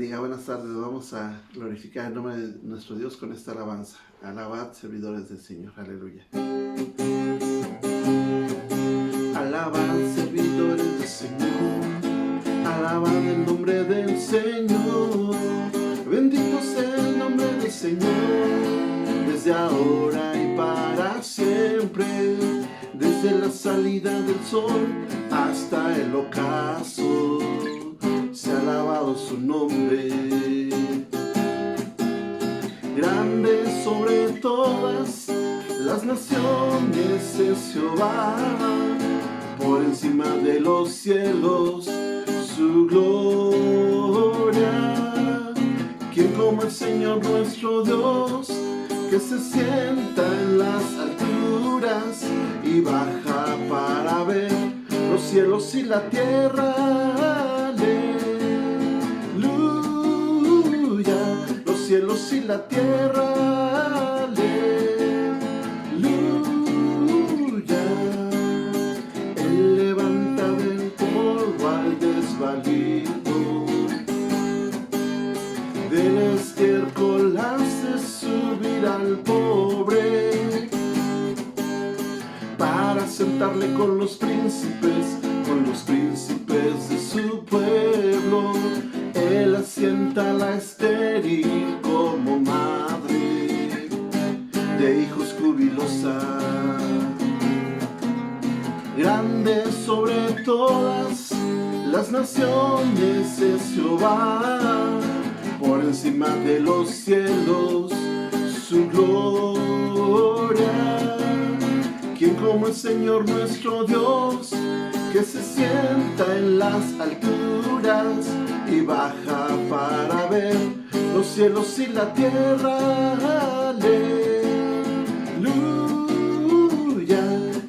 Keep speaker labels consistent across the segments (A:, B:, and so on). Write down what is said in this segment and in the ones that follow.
A: bendiga, buenas tardes. Vamos a glorificar el nombre de nuestro Dios con esta alabanza. Alabad, servidores del Señor. Aleluya. Alabad, servidores del Señor. Alabad el nombre del Señor. Bendito sea el nombre del Señor. Desde ahora y para siempre. Desde la salida del sol hasta el ocaso. Se ha alabado su nombre. Grande sobre todas las naciones es Jehová, por encima de los cielos su gloria. ¿Quién como el Señor nuestro Dios, que se sienta en las alturas y baja para ver los cielos y la tierra? Los cielos y la tierra, aleluya. Él levanta del polvo al desvalido, del estiércol hace subir al pobre, para sentarle con los príncipes de su pueblo. Él asienta la estéril como madre de hijos jubilosa. Grande sobre todas las naciones es Jehová, por encima de los cielos su gloria. ¿Quién como el Señor nuestro Dios, que se sienta en las alturas y baja para ver los cielos y la tierra? Aleluya.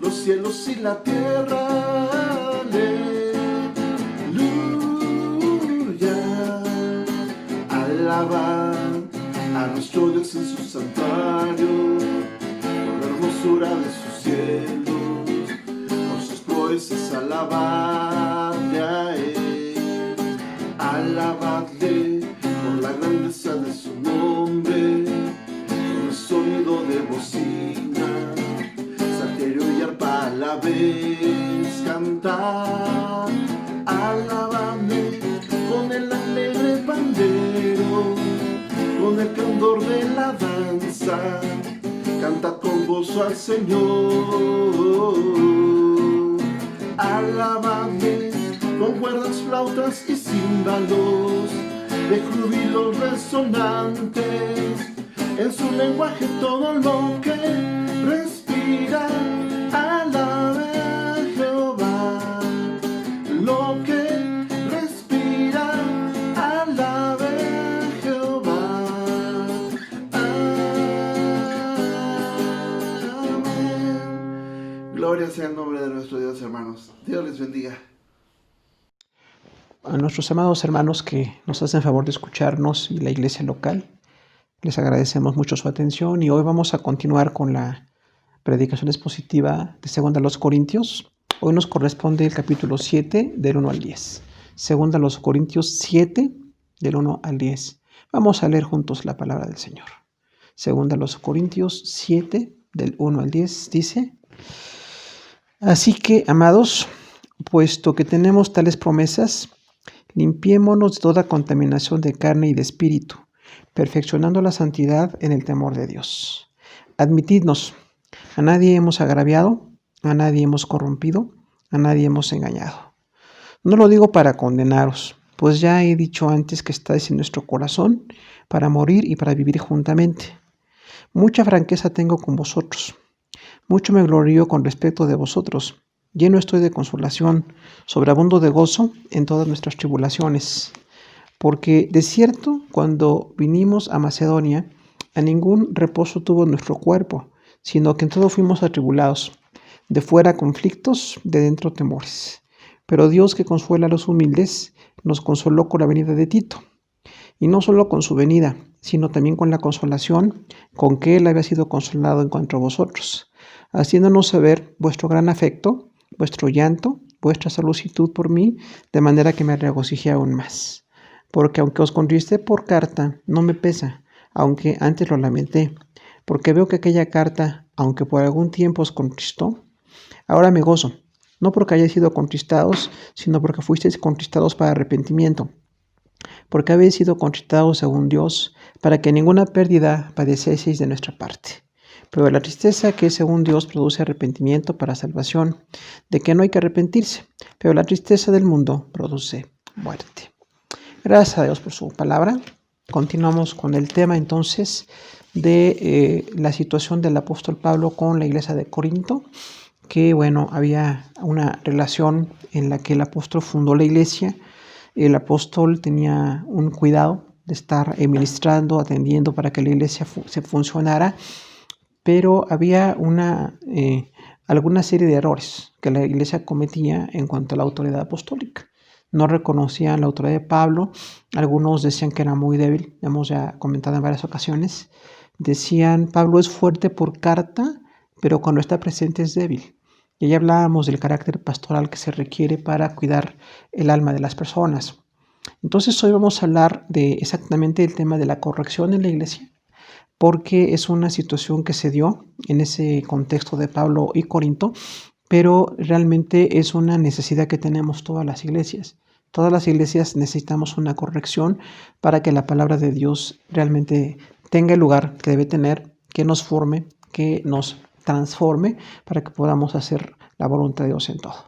A: Los cielos y la tierra, aleluya. Alabad a nuestro Dios en su santuario, por la hermosura de sus cielos, por sus proezas alabadle a Él. Alabadle por la grandeza de su nombre, con el sonido de bocina, salterio y arpa a la vez cantar. Alabadle con el alegre pandero, con el candor de la danza, cantad con gozo al Señor. Alabadle con cuerdas, flautas y címbalos, de júbilos resonantes, en su lenguaje todo lo que respira. Alabe a Jehová, lo que respira, alabe a Jehová. Amén. Gloria sea el nombre de nuestro Dios, hermanos. Dios les bendiga.
B: A nuestros amados hermanos que nos hacen favor de escucharnos y la iglesia local, les agradecemos mucho su atención y hoy vamos a continuar con la predicación expositiva de 2 Corintios. Hoy nos corresponde el capítulo 7 del 1 al 10. 2 Corintios 7 del 1 al 10. Vamos a leer juntos la palabra del Señor. 2 Corintios 7 del 1 al 10 dice: Así que, amados, puesto que tenemos tales promesas, limpiémonos de toda contaminación de carne y de espíritu, perfeccionando la santidad en el temor de Dios. Admitidnos, a nadie hemos agraviado, a nadie hemos corrompido, a nadie hemos engañado. No lo digo para condenaros, pues ya he dicho antes que estáis en nuestro corazón para morir y para vivir juntamente. Mucha franqueza tengo con vosotros, mucho me glorío con respecto de vosotros. Lleno estoy de consolación, sobreabundo de gozo en todas nuestras tribulaciones. Porque de cierto, cuando vinimos a Macedonia, a ningún reposo tuvo nuestro cuerpo, sino que en todo fuimos atribulados, de fuera conflictos, de dentro temores. Pero Dios, que consuela a los humildes, nos consoló con la venida de Tito. Y no solo con su venida, sino también con la consolación con que él había sido consolado en cuanto a vosotros, haciéndonos saber vuestro gran afecto, vuestro llanto, vuestra solicitud por mí, de manera que me regocijé aún más. porque aunque os contriste por carta, no me pesa, aunque antes lo lamenté, porque veo que aquella carta, aunque por algún tiempo os contristó, ahora me gozo, no porque hayáis sido contristados, sino porque fuisteis contristados para arrepentimiento, porque habéis sido contristados según Dios, para que ninguna pérdida padecieseis de nuestra parte. Pero la tristeza que es según Dios produce arrepentimiento para salvación, de que no hay que arrepentirse, pero la tristeza del mundo produce muerte. Gracias a Dios por su palabra. Continuamos con el tema entonces de la situación del apóstol Pablo con la iglesia de Corinto, que bueno, había una relación en la que el apóstol fundó la iglesia. El apóstol tenía un cuidado de estar ministrando, atendiendo para que la iglesia se funcionara, pero había alguna serie de errores que la iglesia cometía en cuanto a la autoridad apostólica. No reconocían la autoridad de Pablo, algunos decían que era muy débil, hemos ya comentado en varias ocasiones. Decían, Pablo es fuerte por carta, pero cuando está presente es débil. Y ya hablábamos del carácter pastoral que se requiere para cuidar el alma de las personas. Entonces hoy vamos a hablar de exactamente el tema de la corrección en la iglesia, porque es una situación que se dio en ese contexto de Pablo y Corinto, pero realmente es una necesidad que tenemos todas las iglesias. Todas las iglesias necesitamos una corrección para que la palabra de Dios realmente tenga el lugar que debe tener, que nos forme, que nos transforme, para que podamos hacer la voluntad de Dios en todo.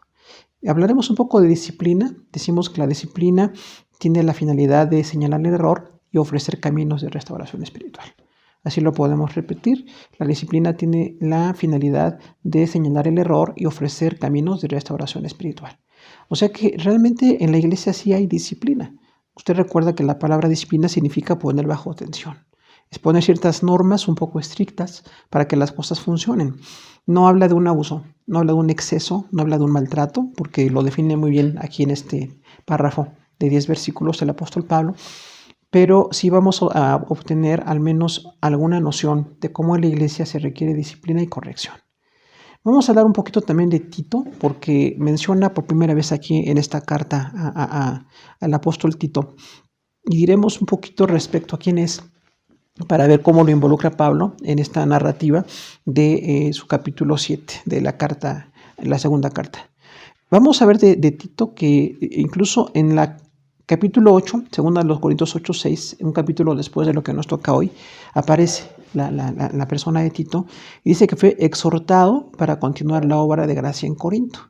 B: Hablaremos un poco de disciplina. Decimos que la disciplina tiene la finalidad de señalar el error y ofrecer caminos de restauración espiritual. Así lo podemos repetir. La disciplina tiene la finalidad de señalar el error y ofrecer caminos de restauración espiritual. O sea que realmente en la iglesia sí hay disciplina. Usted recuerda que la palabra disciplina significa poner bajo tensión. Es poner ciertas normas un poco estrictas para que las cosas funcionen. No habla de un abuso, no habla de un exceso, no habla de un maltrato, porque lo define muy bien aquí en este párrafo de 10 versículos del apóstol Pablo. Pero sí vamos a obtener al menos alguna noción de cómo en la iglesia se requiere disciplina y corrección. Vamos a hablar un poquito también de Tito, porque menciona por primera vez aquí en esta carta al apóstol Tito. Y diremos un poquito respecto a quién es, para ver cómo lo involucra Pablo en esta narrativa de su capítulo 7 de la carta, la segunda carta. Vamos a ver de Tito que incluso en la capítulo 8, según a los Corintios 8:6, un capítulo después de lo que nos toca hoy, aparece la persona de Tito y dice que fue exhortado para continuar la obra de gracia en Corinto.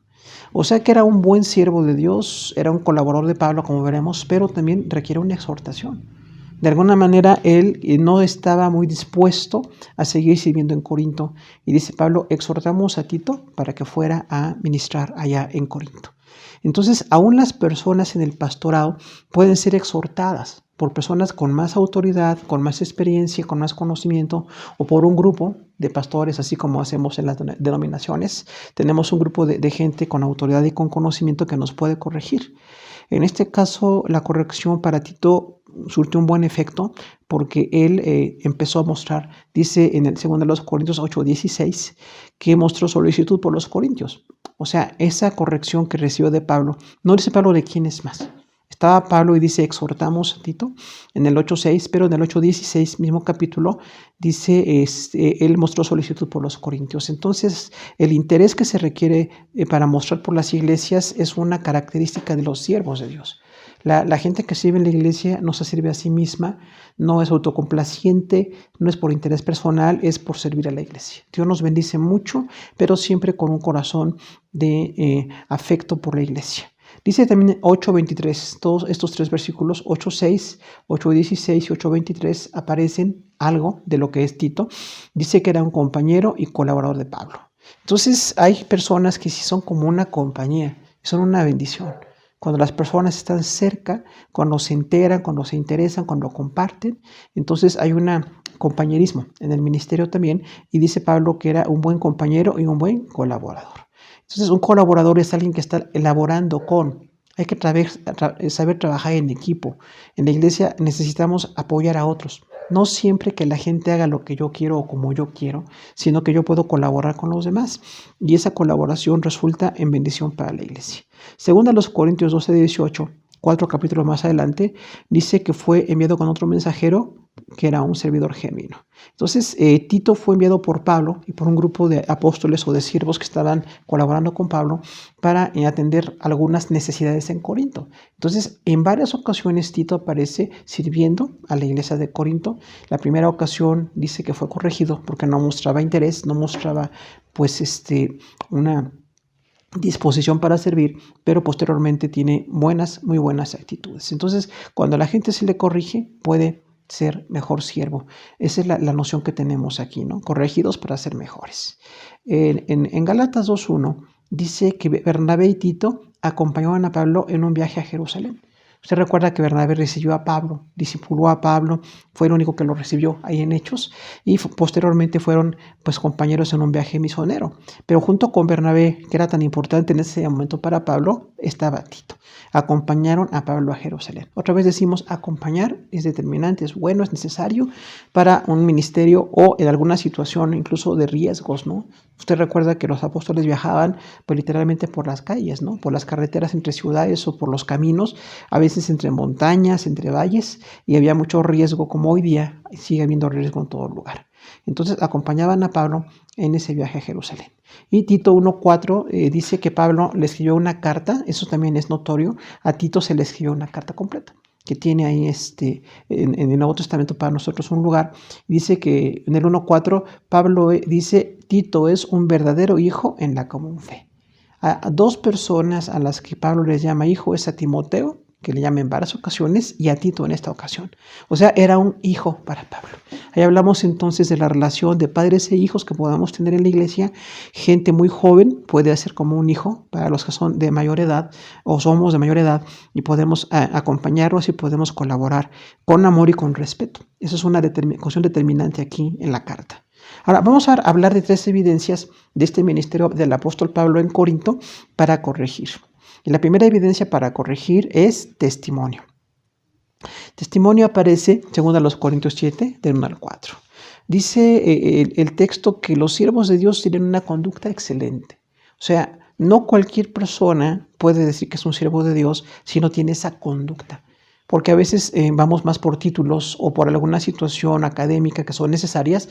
B: O sea que era un buen siervo de Dios, era un colaborador de Pablo, como veremos, pero también requiere una exhortación. De alguna manera él no estaba muy dispuesto a seguir sirviendo en Corinto. Y dice Pablo, exhortamos a Tito para que fuera a ministrar allá en Corinto. Entonces, aún las personas en el pastorado pueden ser exhortadas por personas con más autoridad, con más experiencia, con más conocimiento, o por un grupo de pastores, así como hacemos en las denominaciones. Tenemos un grupo de gente con autoridad y con conocimiento que nos puede corregir. En este caso, la corrección para Tito surtió un buen efecto porque él empezó a mostrar, dice en el 2 Corintios 8:16, que mostró solicitud por los corintios. O sea, esa corrección que recibió de Pablo, no dice Pablo de quién es más. Estaba Pablo y dice, exhortamos a Tito en el 8:6, pero en el 8:16, mismo capítulo, dice, él mostró solicitud por los corintios. Entonces, el interés que se requiere para mostrar por las iglesias es una característica de los siervos de Dios. La gente que sirve en la iglesia no se sirve a sí misma, no es autocomplaciente, no es por interés personal, es por servir a la iglesia. Dios nos bendice mucho, pero siempre con un corazón de afecto por la iglesia. Dice también 8:23, todos estos tres versículos, 8:6, 8:16 y 8:23, aparecen algo de lo que es Tito. Dice que era un compañero y colaborador de Pablo. Entonces hay personas que sí son como una compañía, son una bendición. Cuando las personas están cerca, cuando se enteran, cuando se interesan, cuando comparten, entonces hay un compañerismo en el ministerio también. Y dice Pablo que era un buen compañero y un buen colaborador. Entonces un colaborador es alguien que está elaborando con. Hay que saber trabajar en equipo. En la iglesia necesitamos apoyar a otros. No siempre que la gente haga lo que yo quiero o como yo quiero, sino que yo puedo colaborar con los demás. Y esa colaboración resulta en bendición para la iglesia. Según a los Corintios 12:18, 4 capítulos más adelante, dice que fue enviado con otro mensajero que era un servidor genuino. Entonces, Tito fue enviado por Pablo y por un grupo de apóstoles o de siervos que estaban colaborando con Pablo para atender algunas necesidades en Corinto. Entonces, en varias ocasiones Tito aparece sirviendo a la iglesia de Corinto. La primera ocasión dice que fue corregido porque no mostraba interés, no mostraba una disposición para servir, pero posteriormente tiene muy buenas actitudes. Entonces, cuando a la gente se le corrige, puede ser mejor siervo. Esa es la noción que tenemos aquí, ¿no? Corregidos para ser mejores. En Gálatas 2:1 dice que Bernabé y Tito acompañaban a Pablo en un viaje a Jerusalén. Usted recuerda que Bernabé recibió a Pablo, discipuló a Pablo, fue el único que lo recibió ahí en Hechos, y posteriormente fueron pues compañeros en un viaje misionero. Pero junto con Bernabé, que era tan importante en ese momento para Pablo, estaba Tito. Acompañaron a Pablo a Jerusalén. Otra vez decimos, acompañar es determinante, es bueno, es necesario para un ministerio o en alguna situación incluso de riesgos, ¿no? Usted recuerda que los apóstoles viajaban pues literalmente por las calles, ¿no? Por las carreteras entre ciudades o por los caminos, a veces entre montañas, entre valles, y había mucho riesgo, como hoy día sigue habiendo riesgo en todo lugar. Entonces acompañaban a Pablo en ese viaje a Jerusalén. Y Tito 1:4 dice que Pablo le escribió una carta, eso también es notorio, a Tito se le escribió una carta completa, que tiene ahí en el Nuevo Testamento para nosotros un lugar. Dice que en el 1:4 Pablo dice, Tito es un verdadero hijo en la común fe. A dos personas a las que Pablo les llama hijo es a Timoteo, que le llama en varias ocasiones, y a Tito en esta ocasión. O sea, era un hijo para Pablo. Ahí hablamos entonces de la relación de padres e hijos que podamos tener en la iglesia. Gente muy joven puede ser como un hijo para los que son de mayor edad o somos de mayor edad, y podemos acompañarlos y podemos colaborar con amor y con respeto. Esa es una cuestión determinante aquí en la carta. Ahora, vamos a hablar de 3 evidencias de este ministerio del apóstol Pablo en Corinto para corregir. Y la primera evidencia para corregir es testimonio. Testimonio aparece, según a los Corintios 7, del 1 al 4. Dice el texto que los siervos de Dios tienen una conducta excelente. O sea, no cualquier persona puede decir que es un siervo de Dios si no tiene esa conducta. Porque a veces vamos más por títulos o por alguna situación académica que son necesarias,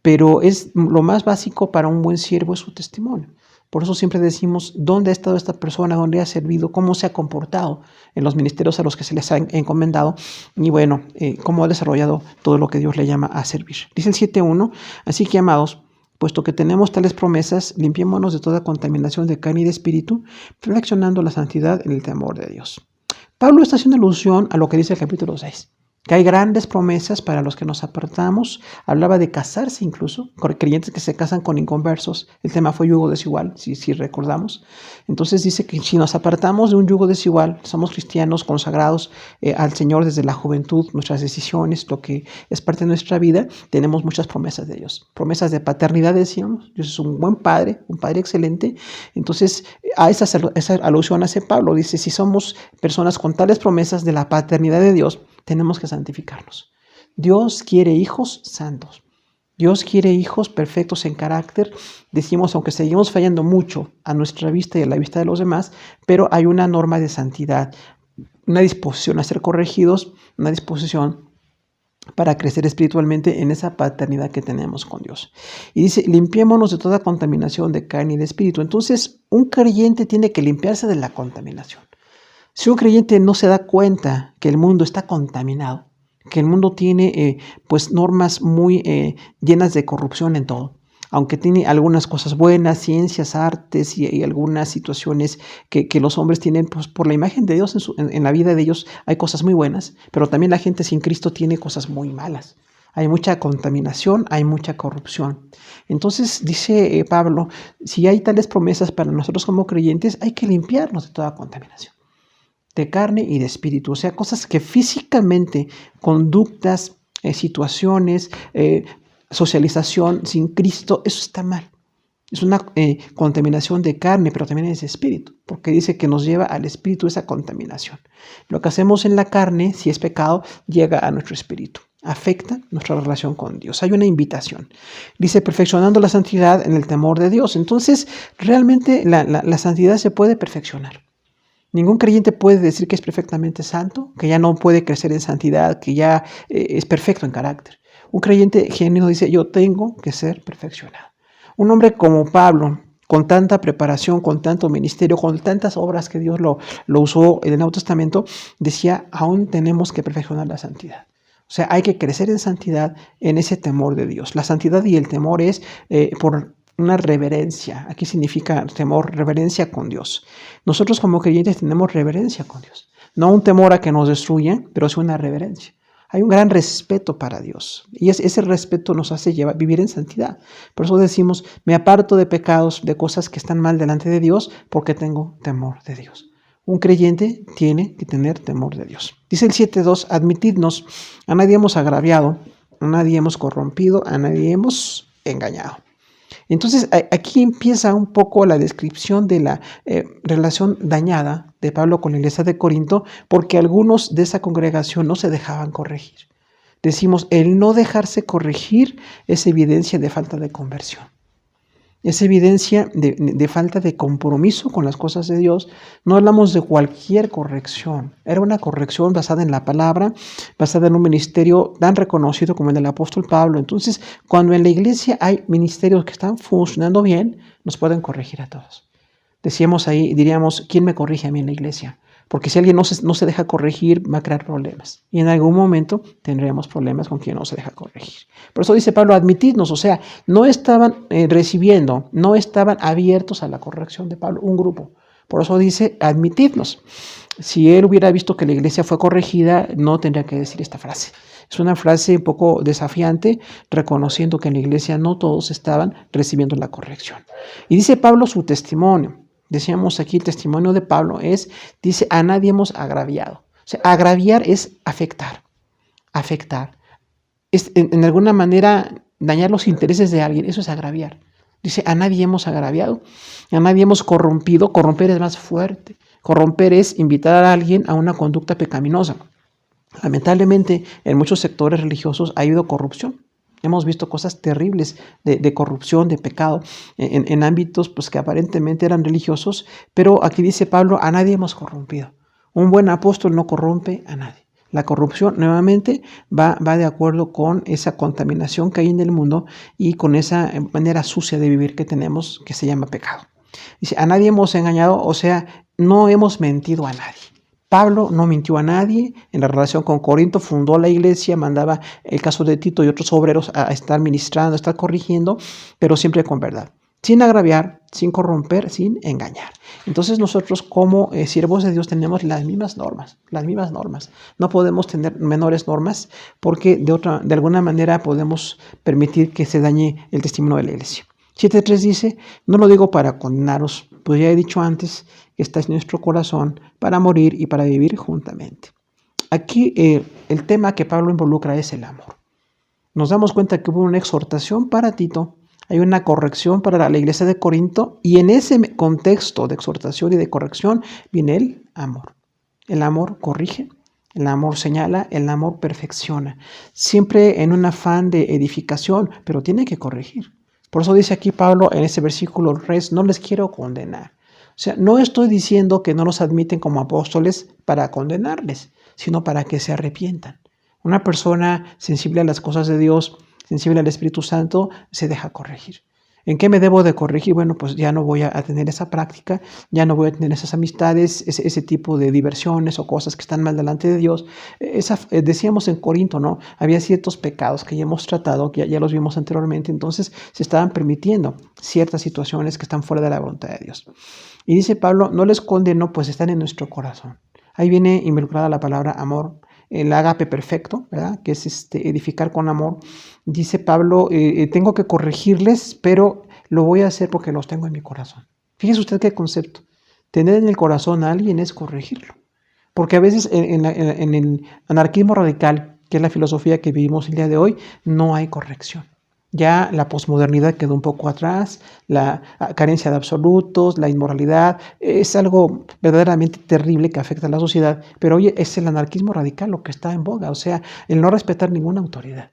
B: pero es lo más básico para un buen siervo es su testimonio. Por eso siempre decimos dónde ha estado esta persona, dónde ha servido, cómo se ha comportado en los ministerios a los que se les ha encomendado y bueno, cómo ha desarrollado todo lo que Dios le llama a servir. Dice el 7:1, así que amados, puesto que tenemos tales promesas, limpiémonos de toda contaminación de carne y de espíritu, perfeccionando la santidad en el temor de Dios. Pablo está haciendo alusión a lo que dice el capítulo 6. Que hay grandes promesas para los que nos apartamos. Hablaba de casarse incluso, con creyentes que se casan con inconversos. El tema fue yugo desigual, si recordamos. Entonces dice que si nos apartamos de un yugo desigual, somos cristianos consagrados al Señor desde la juventud, nuestras decisiones, lo que es parte de nuestra vida, tenemos muchas promesas de Dios. Promesas de paternidad, decíamos. Dios es un buen padre, un padre excelente. Entonces a esa alusión hace Pablo. Dice, si somos personas con tales promesas de la paternidad de Dios, tenemos que santificarnos. Dios quiere hijos santos. Dios quiere hijos perfectos en carácter. Decimos, aunque seguimos fallando mucho a nuestra vista y a la vista de los demás, pero hay una norma de santidad, una disposición a ser corregidos, una disposición para crecer espiritualmente en esa paternidad que tenemos con Dios. Y dice, limpiémonos de toda contaminación de carne y de espíritu. Entonces, un creyente tiene que limpiarse de la contaminación. Si un creyente no se da cuenta que el mundo está contaminado, que el mundo tiene pues normas muy llenas de corrupción en todo, aunque tiene algunas cosas buenas, ciencias, artes y algunas situaciones que los hombres tienen pues, por la imagen de Dios en la vida de ellos, hay cosas muy buenas, pero también la gente sin Cristo tiene cosas muy malas. Hay mucha contaminación, hay mucha corrupción. Entonces dice Pablo, si hay tales promesas para nosotros como creyentes, hay que limpiarnos de toda contaminación, de carne y de espíritu, o sea, cosas que físicamente, conductas, situaciones, socialización sin Cristo, eso está mal. Es una contaminación de carne, pero también es de espíritu, porque dice que nos lleva al espíritu esa contaminación. Lo que hacemos en la carne, si es pecado, llega a nuestro espíritu, afecta nuestra relación con Dios. Hay una invitación. Dice, perfeccionando la santidad en el temor de Dios. Entonces, realmente la santidad se puede perfeccionar. Ningún creyente puede decir que es perfectamente santo, que ya no puede crecer en santidad, que ya es perfecto en carácter. Un creyente genuino dice, yo tengo que ser perfeccionado. Un hombre como Pablo, con tanta preparación, con tanto ministerio, con tantas obras que Dios lo usó en el Nuevo Testamento, decía, aún tenemos que perfeccionar la santidad. O sea, hay que crecer en santidad, en ese temor de Dios. La santidad y el temor es por una reverencia. Aquí significa temor, reverencia con Dios. Nosotros como creyentes tenemos reverencia con Dios. No un temor a que nos destruya, pero sí una reverencia. Hay un gran respeto para Dios y ese respeto nos hace vivir en santidad. Por eso decimos, me aparto de pecados, de cosas que están mal delante de Dios, porque tengo temor de Dios. Un creyente tiene que tener temor de Dios. Dice el 7.2, admitidnos, a nadie hemos agraviado, a nadie hemos corrompido, a nadie hemos engañado. Entonces aquí empieza un poco la descripción de la relación dañada de Pablo con la iglesia de Corinto, porque algunos de esa congregación no se dejaban corregir. Decimos, el no dejarse corregir es evidencia de falta de conversión. Es evidencia de falta de compromiso con las cosas de Dios. No hablamos de cualquier corrección. Era una corrección basada en la palabra, basada en un ministerio tan reconocido como el del apóstol Pablo. Entonces, cuando en la iglesia hay ministerios que están funcionando bien, nos pueden corregir a todos. Decíamos ahí, diríamos, ¿quién me corrige a mí en la iglesia? Porque si alguien no se deja corregir, va a crear problemas. Y en algún momento tendremos problemas con quien no se deja corregir. Por eso dice Pablo, admitidnos. O sea, no estaban recibiendo, no estaban abiertos a la corrección de Pablo, un grupo. Por eso dice, admitidnos. Si él hubiera visto que la iglesia fue corregida, no tendría que decir esta frase. Es una frase un poco desafiante, reconociendo que en la iglesia no todos estaban recibiendo la corrección. Y dice Pablo su testimonio. Decíamos aquí, el testimonio de Pablo dice, a nadie hemos agraviado. O sea, agraviar es afectar. Es en alguna manera dañar los intereses de alguien, eso es agraviar. Dice, a nadie hemos agraviado, a nadie hemos corrompido. Corromper es más fuerte. Corromper es invitar a alguien a una conducta pecaminosa. Lamentablemente, en muchos sectores religiosos ha habido corrupción. Hemos visto cosas terribles de corrupción, de pecado, en ámbitos pues, que aparentemente eran religiosos, pero aquí dice Pablo, a nadie hemos corrompido. Un buen apóstol no corrompe a nadie. La corrupción nuevamente va de acuerdo con esa contaminación que hay en el mundo y con esa manera sucia de vivir que tenemos que se llama pecado. Dice, a nadie hemos engañado, o sea, no hemos mentido a nadie. Pablo no mintió a nadie en la relación con Corinto, fundó la iglesia, mandaba el caso de Tito y otros obreros a estar ministrando, a estar corrigiendo, pero siempre con verdad, sin agraviar, sin corromper, sin engañar. Entonces nosotros como siervos de Dios tenemos las mismas normas. No podemos tener menores normas porque de alguna manera podemos permitir que se dañe el testimonio de la iglesia. 7.3 dice, no lo digo para condenaros, pues ya he dicho antes que estáis en nuestro corazón para morir y para vivir juntamente. Aquí el tema que Pablo involucra es el amor. Nos damos cuenta que hubo una exhortación para Tito, hay una corrección para la iglesia de Corinto y en ese contexto de exhortación y de corrección viene el amor. El amor corrige, el amor señala, el amor perfecciona. Siempre en un afán de edificación, pero tiene que corregir. Por eso dice aquí Pablo en ese versículo 3, no les quiero condenar. O sea, no estoy diciendo que no los admiten como apóstoles para condenarles, sino para que se arrepientan. Una persona sensible a las cosas de Dios, sensible al Espíritu Santo, se deja corregir. ¿En qué me debo de corregir? Bueno, pues ya no voy a tener esa práctica, ya no voy a tener esas amistades, ese tipo de diversiones o cosas que están mal delante de Dios. Decíamos en Corinto, ¿no? Había ciertos pecados que ya hemos tratado, que ya los vimos anteriormente, entonces se estaban permitiendo ciertas situaciones que están fuera de la voluntad de Dios. Y dice Pablo, no les condeno, pues están en nuestro corazón. Ahí viene involucrada la palabra amor, el ágape perfecto, ¿verdad? Que es edificar con amor. Dice Pablo, tengo que corregirles, pero lo voy a hacer porque los tengo en mi corazón. Fíjese usted qué concepto. Tener en el corazón a alguien es corregirlo. Porque a veces en el anarquismo radical, que es la filosofía que vivimos el día de hoy, no hay corrección. Ya la posmodernidad quedó un poco atrás, la carencia de absolutos, la inmoralidad, es algo verdaderamente terrible que afecta a la sociedad, pero hoy es el anarquismo radical lo que está en boga, o sea, el no respetar ninguna autoridad.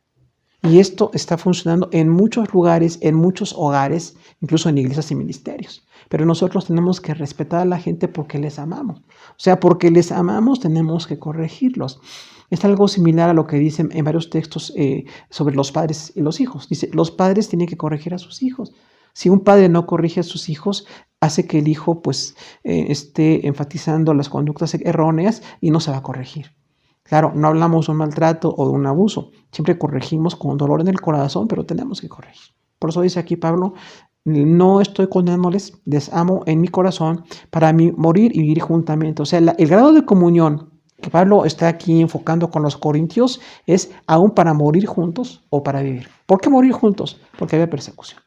B: Y esto está funcionando en muchos lugares, en muchos hogares, incluso en iglesias y ministerios. Pero nosotros tenemos que respetar a la gente porque les amamos. O sea, porque les amamos tenemos que corregirlos. Es algo similar a lo que dicen en varios textos sobre los padres y los hijos. Dice, los padres tienen que corregir a sus hijos. Si un padre no corrige a sus hijos, hace que el hijo esté enfatizando las conductas erróneas y no se va a corregir. Claro, no hablamos de un maltrato o de un abuso. Siempre corregimos con dolor en el corazón, pero tenemos que corregir. Por eso dice aquí Pablo, no estoy condenándoles, les amo en mi corazón para mí morir y vivir juntamente. O sea, el grado de comunión que Pablo está aquí enfocando con los corintios es aún para morir juntos o para vivir. ¿Por qué morir juntos? Porque había persecución.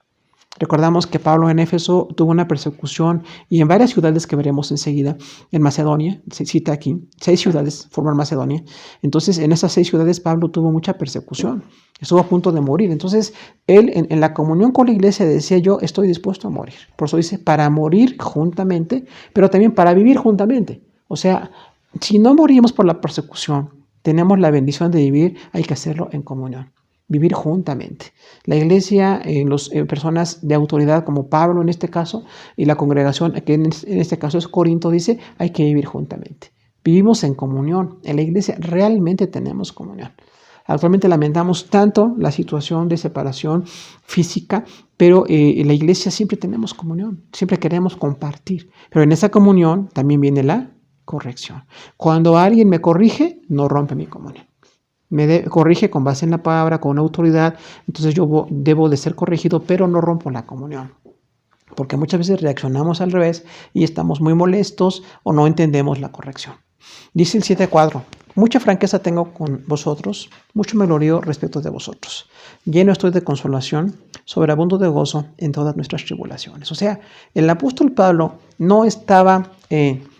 B: Recordamos que Pablo en Éfeso tuvo una persecución y en varias ciudades que veremos enseguida, en Macedonia, se cita aquí, 6 ciudades forman Macedonia. Entonces, en esas 6 ciudades Pablo tuvo mucha persecución, estuvo a punto de morir. Entonces, él en la comunión con la iglesia decía, yo estoy dispuesto a morir. Por eso dice, para morir juntamente, pero también para vivir juntamente. O sea, si no morimos por la persecución, tenemos la bendición de vivir, hay que hacerlo en comunión. Vivir juntamente. La iglesia, personas de autoridad como Pablo en este caso, y la congregación, que en este caso es Corinto, dice, hay que vivir juntamente. Vivimos en comunión. En la iglesia realmente tenemos comunión. Actualmente lamentamos tanto la situación de separación física, pero en la iglesia siempre tenemos comunión, siempre queremos compartir. Pero en esa comunión también viene la corrección. Cuando alguien me corrige, no rompe mi comunión. Me corrige con base en la palabra, con autoridad, entonces yo debo de ser corregido, pero no rompo la comunión. Porque muchas veces reaccionamos al revés y estamos muy molestos o no entendemos la corrección. Dice el 7:4, mucha franqueza tengo con vosotros, mucho me glorío respecto de vosotros. Lleno estoy de consolación, sobreabundo de gozo en todas nuestras tribulaciones. O sea, el apóstol Pablo no estaba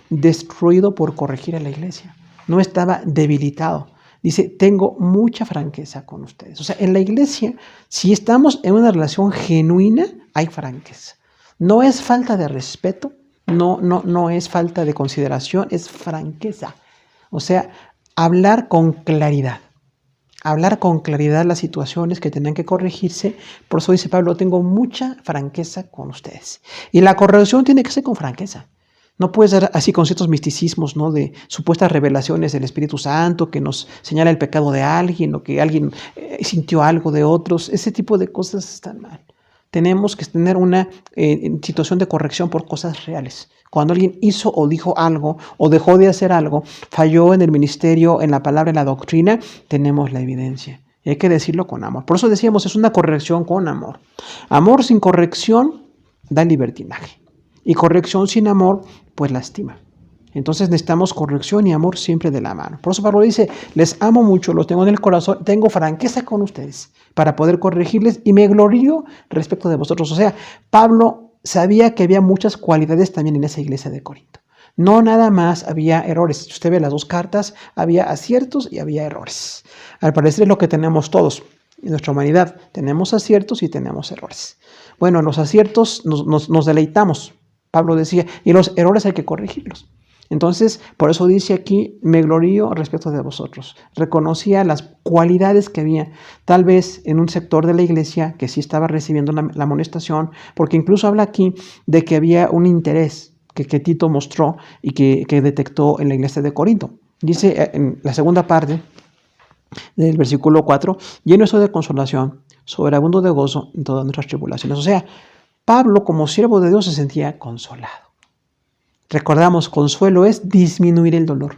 B: destruido por corregir a la iglesia, no estaba debilitado. Dice, tengo mucha franqueza con ustedes. O sea, en la iglesia, si estamos en una relación genuina, hay franqueza. No es falta de respeto, no es falta de consideración, es franqueza. O sea, hablar con claridad. Hablar con claridad las situaciones que tenían que corregirse. Por eso dice Pablo, tengo mucha franqueza con ustedes. Y la corrección tiene que ser con franqueza. No puede ser así con ciertos misticismos, ¿no? De supuestas revelaciones del Espíritu Santo que nos señala el pecado de alguien o que alguien sintió algo de otros. Ese tipo de cosas están mal. Tenemos que tener una situación de corrección por cosas reales. Cuando alguien hizo o dijo algo o dejó de hacer algo, falló en el ministerio, en la palabra, en la doctrina, tenemos la evidencia. Y hay que decirlo con amor. Por eso decíamos, es una corrección con amor. Amor sin corrección da libertinaje. Y corrección sin amor, pues lastima. Entonces necesitamos corrección y amor siempre de la mano. Por eso Pablo dice, les amo mucho, los tengo en el corazón, tengo franqueza con ustedes para poder corregirles y me glorío respecto de vosotros. O sea, Pablo sabía que había muchas cualidades también en esa iglesia de Corinto. No nada más había errores. Si usted ve las 2 cartas, había aciertos y había errores. Al parecer es lo que tenemos todos en nuestra humanidad. Tenemos aciertos y tenemos errores. Bueno, en los aciertos nos deleitamos. Pablo decía, y los errores hay que corregirlos. Entonces, por eso dice aquí, me glorío respecto de vosotros. Reconocía las cualidades que había, tal vez en un sector de la iglesia que sí estaba recibiendo la amonestación, porque incluso habla aquí de que había un interés que Tito mostró y que detectó en la iglesia de Corinto. Dice en la segunda parte del versículo 4, lleno estoy de consolación, sobreabundo de gozo en todas nuestras tribulaciones. O sea, Pablo, como siervo de Dios, se sentía consolado. Recordamos, consuelo es disminuir el dolor,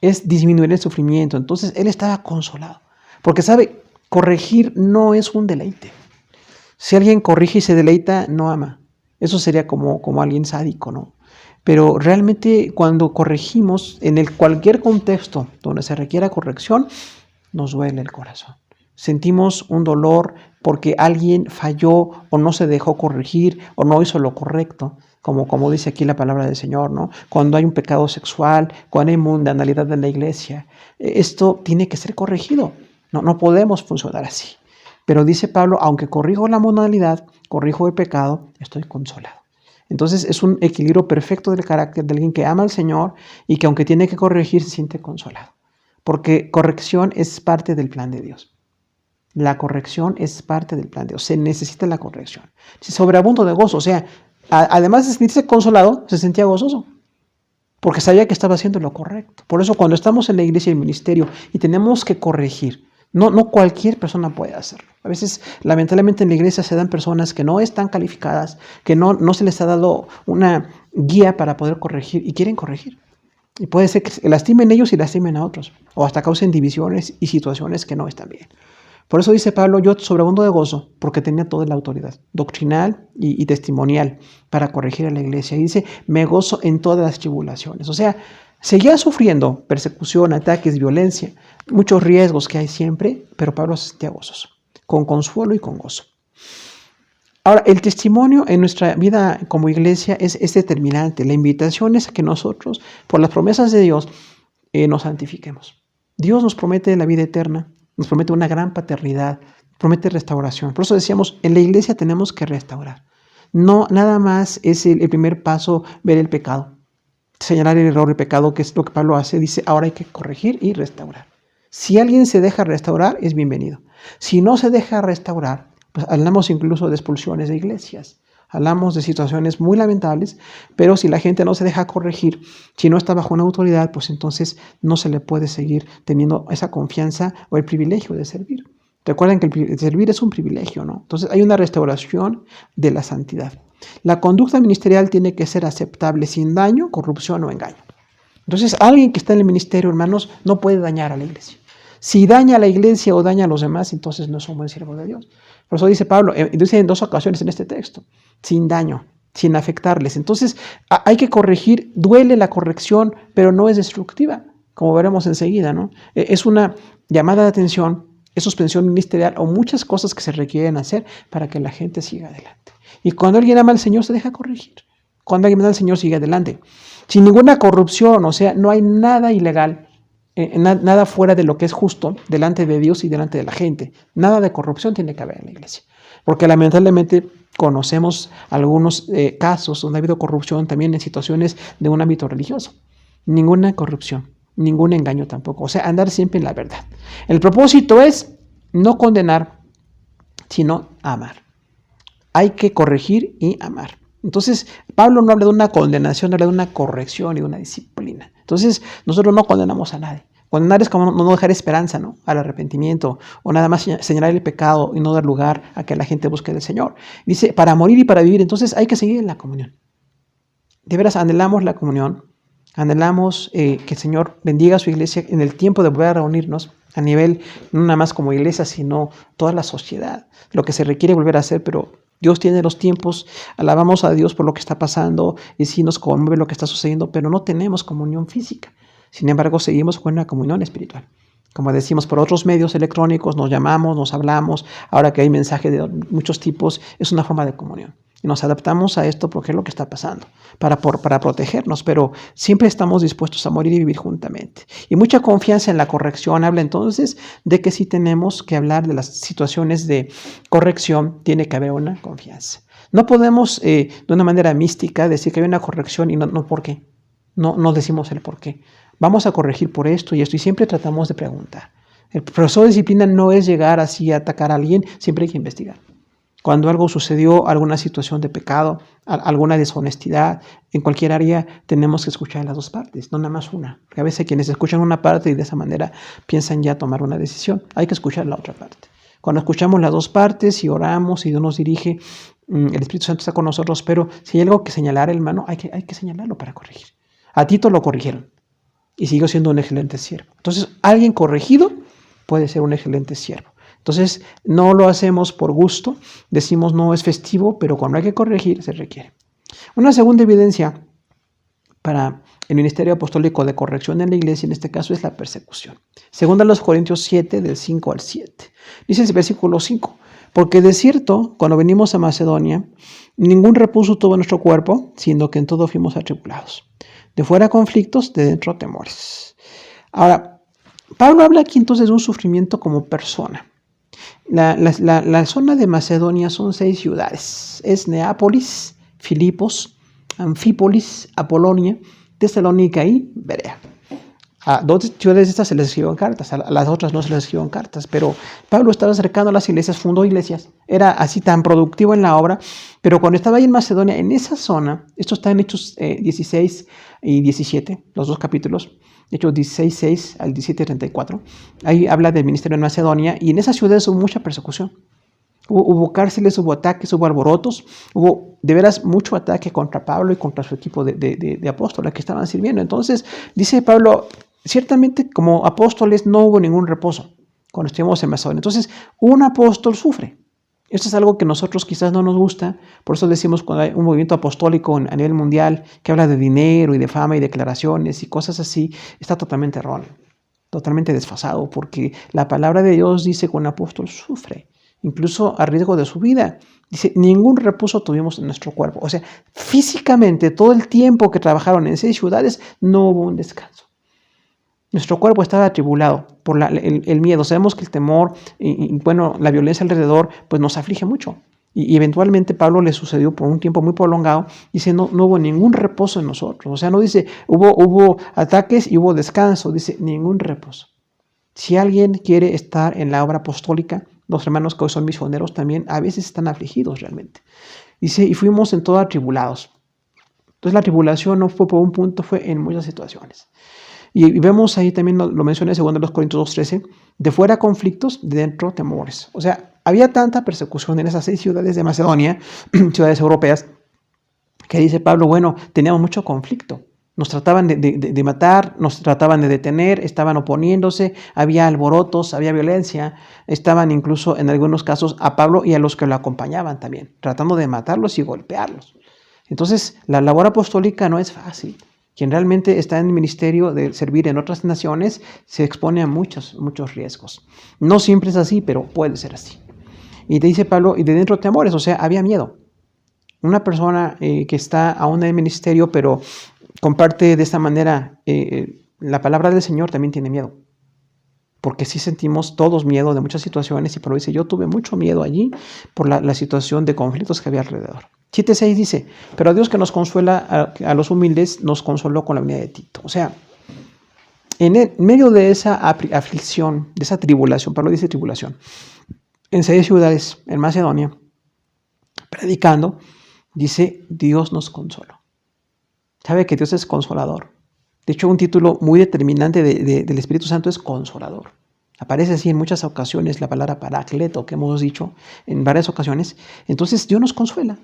B: es disminuir el sufrimiento. Entonces, él estaba consolado, porque sabe, corregir no es un deleite. Si alguien corrige y se deleita, no ama. Eso sería como alguien sádico, ¿no? Pero realmente cuando corregimos, en cualquier contexto donde se requiera corrección, nos duele el corazón. Sentimos un dolor porque alguien falló o no se dejó corregir o no hizo lo correcto, como dice aquí la palabra del Señor, ¿no? Cuando hay un pecado sexual, cuando hay mundanalidad en la iglesia, esto tiene que ser corregido. No podemos funcionar así. Pero dice Pablo, aunque corrijo la mundanalidad, corrijo el pecado, estoy consolado. Entonces es un equilibrio perfecto del carácter de alguien que ama al Señor y que aunque tiene que corregir, se siente consolado. Porque corrección es parte del plan de Dios. La corrección es parte del plan de Dios. Se necesita la corrección. Si sobreabundo de gozo, o sea, además de sentirse consolado, se sentía gozoso, porque sabía que estaba haciendo lo correcto. Por eso cuando estamos en la iglesia y el ministerio y tenemos que corregir, no cualquier persona puede hacerlo. A veces, lamentablemente, en la iglesia se dan personas que no están calificadas, que no se les ha dado una guía para poder corregir y quieren corregir. Y puede ser que lastimen ellos y lastimen a otros, o hasta causen divisiones y situaciones que no están bien. Por eso dice Pablo, yo sobreabundo de gozo, porque tenía toda la autoridad doctrinal y testimonial para corregir a la iglesia. Y dice, me gozo en todas las tribulaciones. O sea, seguía sufriendo persecución, ataques, violencia, muchos riesgos que hay siempre, pero Pablo se sentía gozoso, con consuelo y con gozo. Ahora, el testimonio en nuestra vida como iglesia es determinante. La invitación es a que nosotros, por las promesas de Dios, nos santifiquemos. Dios nos promete la vida eterna, nos promete una gran paternidad, promete restauración. Por eso decíamos, en la iglesia tenemos que restaurar. No, nada más es el primer paso ver el pecado, señalar el error, el pecado, que es lo que Pablo hace. Dice, ahora hay que corregir y restaurar. Si alguien se deja restaurar, es bienvenido. Si no se deja restaurar, pues hablamos incluso de expulsiones de iglesias. Hablamos de situaciones muy lamentables, pero si la gente no se deja corregir, si no está bajo una autoridad, pues entonces no se le puede seguir teniendo esa confianza o el privilegio de servir. Recuerden que el servir es un privilegio, ¿no? Entonces hay una restauración de la santidad. La conducta ministerial tiene que ser aceptable sin daño, corrupción o engaño. Entonces alguien que está en el ministerio, hermanos, no puede dañar a la iglesia. Si daña a la iglesia o daña a los demás, entonces no es un buen siervo de Dios. Por eso dice Pablo, dice en 2 ocasiones en este texto, sin daño, sin afectarles. Entonces hay que corregir, duele la corrección, pero no es destructiva, como veremos enseguida, ¿no? Es una llamada de atención, es suspensión ministerial o muchas cosas que se requieren hacer para que la gente siga adelante. Y cuando alguien ama al Señor, se deja corregir. Cuando alguien ama al Señor, sigue adelante. Sin ninguna corrupción, o sea, no hay nada ilegal, nada fuera de lo que es justo delante de Dios y delante de la gente. Nada de corrupción tiene que haber en la iglesia. Porque lamentablemente conocemos algunos casos donde ha habido corrupción también en situaciones de un ámbito religioso. Ninguna corrupción, ningún engaño tampoco. O sea, andar siempre en la verdad. El propósito es no condenar, sino amar. Hay que corregir y amar. Entonces, Pablo no habla de una condenación, habla de una corrección y de una disciplina. Entonces, nosotros no condenamos a nadie. Condenar es como no dejar esperanza, ¿no?, al arrepentimiento, o nada más señalar el pecado y no dar lugar a que la gente busque del Señor. Dice, para morir y para vivir, entonces hay que seguir en la comunión. De veras, anhelamos la comunión, anhelamos que el Señor bendiga a su iglesia en el tiempo de volver a reunirnos a nivel, no nada más como iglesia, sino toda la sociedad. Lo que se requiere volver a hacer, pero Dios tiene los tiempos, alabamos a Dios por lo que está pasando y sí nos conmueve lo que está sucediendo, pero no tenemos comunión física. Sin embargo, seguimos con una comunión espiritual. Como decimos, por otros medios electrónicos nos llamamos, nos hablamos. Ahora que hay mensajes de muchos tipos, es una forma de comunión. Y nos adaptamos a esto porque es lo que está pasando, para protegernos, pero siempre estamos dispuestos a morir y vivir juntamente. Y mucha confianza en la corrección habla entonces de que si tenemos que hablar de las situaciones de corrección, tiene que haber una confianza. No podemos de una manera mística decir que hay una corrección y no por qué. No decimos el por qué. Vamos a corregir por esto y esto, y siempre tratamos de preguntar. El profesor de disciplina no es llegar así a atacar a alguien, siempre hay que investigar. Cuando algo sucedió, alguna situación de pecado, alguna deshonestidad, en cualquier área tenemos que escuchar las dos partes, no nada más una. Porque a veces quienes escuchan una parte y de esa manera piensan ya tomar una decisión. Hay que escuchar la otra parte. Cuando escuchamos las dos partes y oramos y Dios nos dirige, el Espíritu Santo está con nosotros, pero si hay algo que señalar, hermano, hay que señalarlo para corregir. A Tito lo corrigieron y siguió siendo un excelente siervo. Entonces, alguien corregido puede ser un excelente siervo. Entonces, no lo hacemos por gusto, decimos no es festivo, pero cuando hay que corregir, se requiere. Una segunda evidencia para el ministerio apostólico de corrección en la iglesia, en este caso, es la persecución. Según a los Corintios 7, del 5 al 7. Dice el versículo 5, porque de cierto, cuando venimos a Macedonia, ningún reposo tuvo nuestro cuerpo, sino que en todo fuimos atribulados. De fuera conflictos, de dentro temores. Ahora, Pablo habla aquí entonces de un sufrimiento como persona. La zona de Macedonia son 6 ciudades. Es Neápolis, Filipos, Anfípolis, Apolonia, Tesalónica y Berea. A 2 ciudades de estas se les escribieron cartas, a las otras no se les escribieron cartas, pero Pablo estaba cercano a las iglesias, fundó iglesias, era así tan productivo en la obra, pero cuando estaba ahí en Macedonia, en esa zona, esto está en Hechos 16 y 17, los 2 capítulos, Hechos 16, 6 al 17, 34, ahí habla del ministerio en Macedonia, y en esas ciudades hubo mucha persecución. Hubo cárceles, hubo ataques, hubo alborotos, hubo de veras mucho ataque contra Pablo y contra su equipo de apóstoles que estaban sirviendo. Entonces, dice Pablo, ciertamente como apóstoles no hubo ningún reposo cuando estuvimos en Macedonia. Entonces, un apóstol sufre. Esto es algo que a nosotros quizás no nos gusta, por eso decimos cuando hay un movimiento apostólico a nivel mundial que habla de dinero y de fama y declaraciones y cosas así, está totalmente erróneo, totalmente desfasado, porque la palabra de Dios dice que un apóstol sufre, incluso a riesgo de su vida. Dice, ningún reposo tuvimos en nuestro cuerpo. O sea, físicamente, todo el tiempo que trabajaron en 6 ciudades, no hubo un descanso. Nuestro cuerpo estaba atribulado por el miedo. Sabemos que el temor y la violencia alrededor, pues nos aflige mucho. Y eventualmente Pablo le sucedió por un tiempo muy prolongado. Dice, no hubo ningún reposo en nosotros. O sea, no dice, hubo ataques y hubo descanso. Dice, ningún reposo. Si alguien quiere estar en la obra apostólica, los hermanos que hoy son misioneros también a veces están afligidos realmente. Dice, y fuimos en todo atribulados. Entonces la tribulación no fue por un punto, fue en muchas situaciones. Y vemos ahí también, lo menciona en 2 Corintios 2:13, de fuera conflictos, de dentro temores. O sea, había tanta persecución en esas 6 ciudades de Macedonia, ciudades europeas, que dice Pablo, bueno, teníamos mucho conflicto. Nos trataban de matar, nos trataban de detener, estaban oponiéndose, había alborotos, había violencia, estaban incluso en algunos casos a Pablo y a los que lo acompañaban también, tratando de matarlos y golpearlos. Entonces, la labor apostólica no es fácil. Quien realmente está en el ministerio de servir en otras naciones se expone a muchos riesgos. No siempre es así, pero puede ser así. Y te dice Pablo, y de dentro temores, o sea, había miedo. Una persona que está aún en el ministerio, pero comparte de esta manera la palabra del Señor, también tiene miedo. Porque sí sentimos todos miedo de muchas situaciones, y Pablo dice, yo tuve mucho miedo allí por la situación de conflictos que había alrededor. 7:6 dice, pero a Dios que nos consuela a los humildes, nos consoló con la venida de Tito. O sea, en medio de esa aflicción, de esa tribulación, Pablo dice tribulación, en 6 ciudades en Macedonia, predicando, dice, Dios nos consoló. Sabe que Dios es consolador. De hecho, un título muy determinante del Espíritu Santo es consolador. Aparece así en muchas ocasiones la palabra paracleto, que hemos dicho en varias ocasiones. Entonces, Dios nos consuela.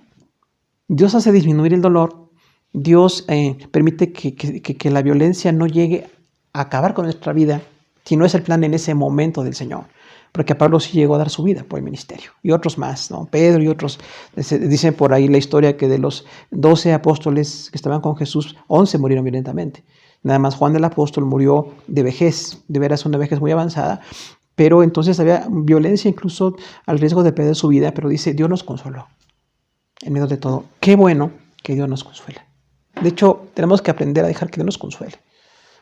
B: Dios hace disminuir el dolor. Dios permite que la violencia no llegue a acabar con nuestra vida, si no es el plan en ese momento del Señor. Porque a Pablo sí llegó a dar su vida por el ministerio. Y otros más, ¿no? Pedro y otros. Dicen por ahí la historia que de los 12 apóstoles que estaban con Jesús, 11 murieron violentamente. Nada más Juan el apóstol murió de vejez, de veras una vejez muy avanzada. Pero entonces había violencia incluso al riesgo de perder su vida. Pero dice, Dios nos consoló en medio de todo. Qué bueno que Dios nos consuela. De hecho, tenemos que aprender a dejar que Dios nos consuele.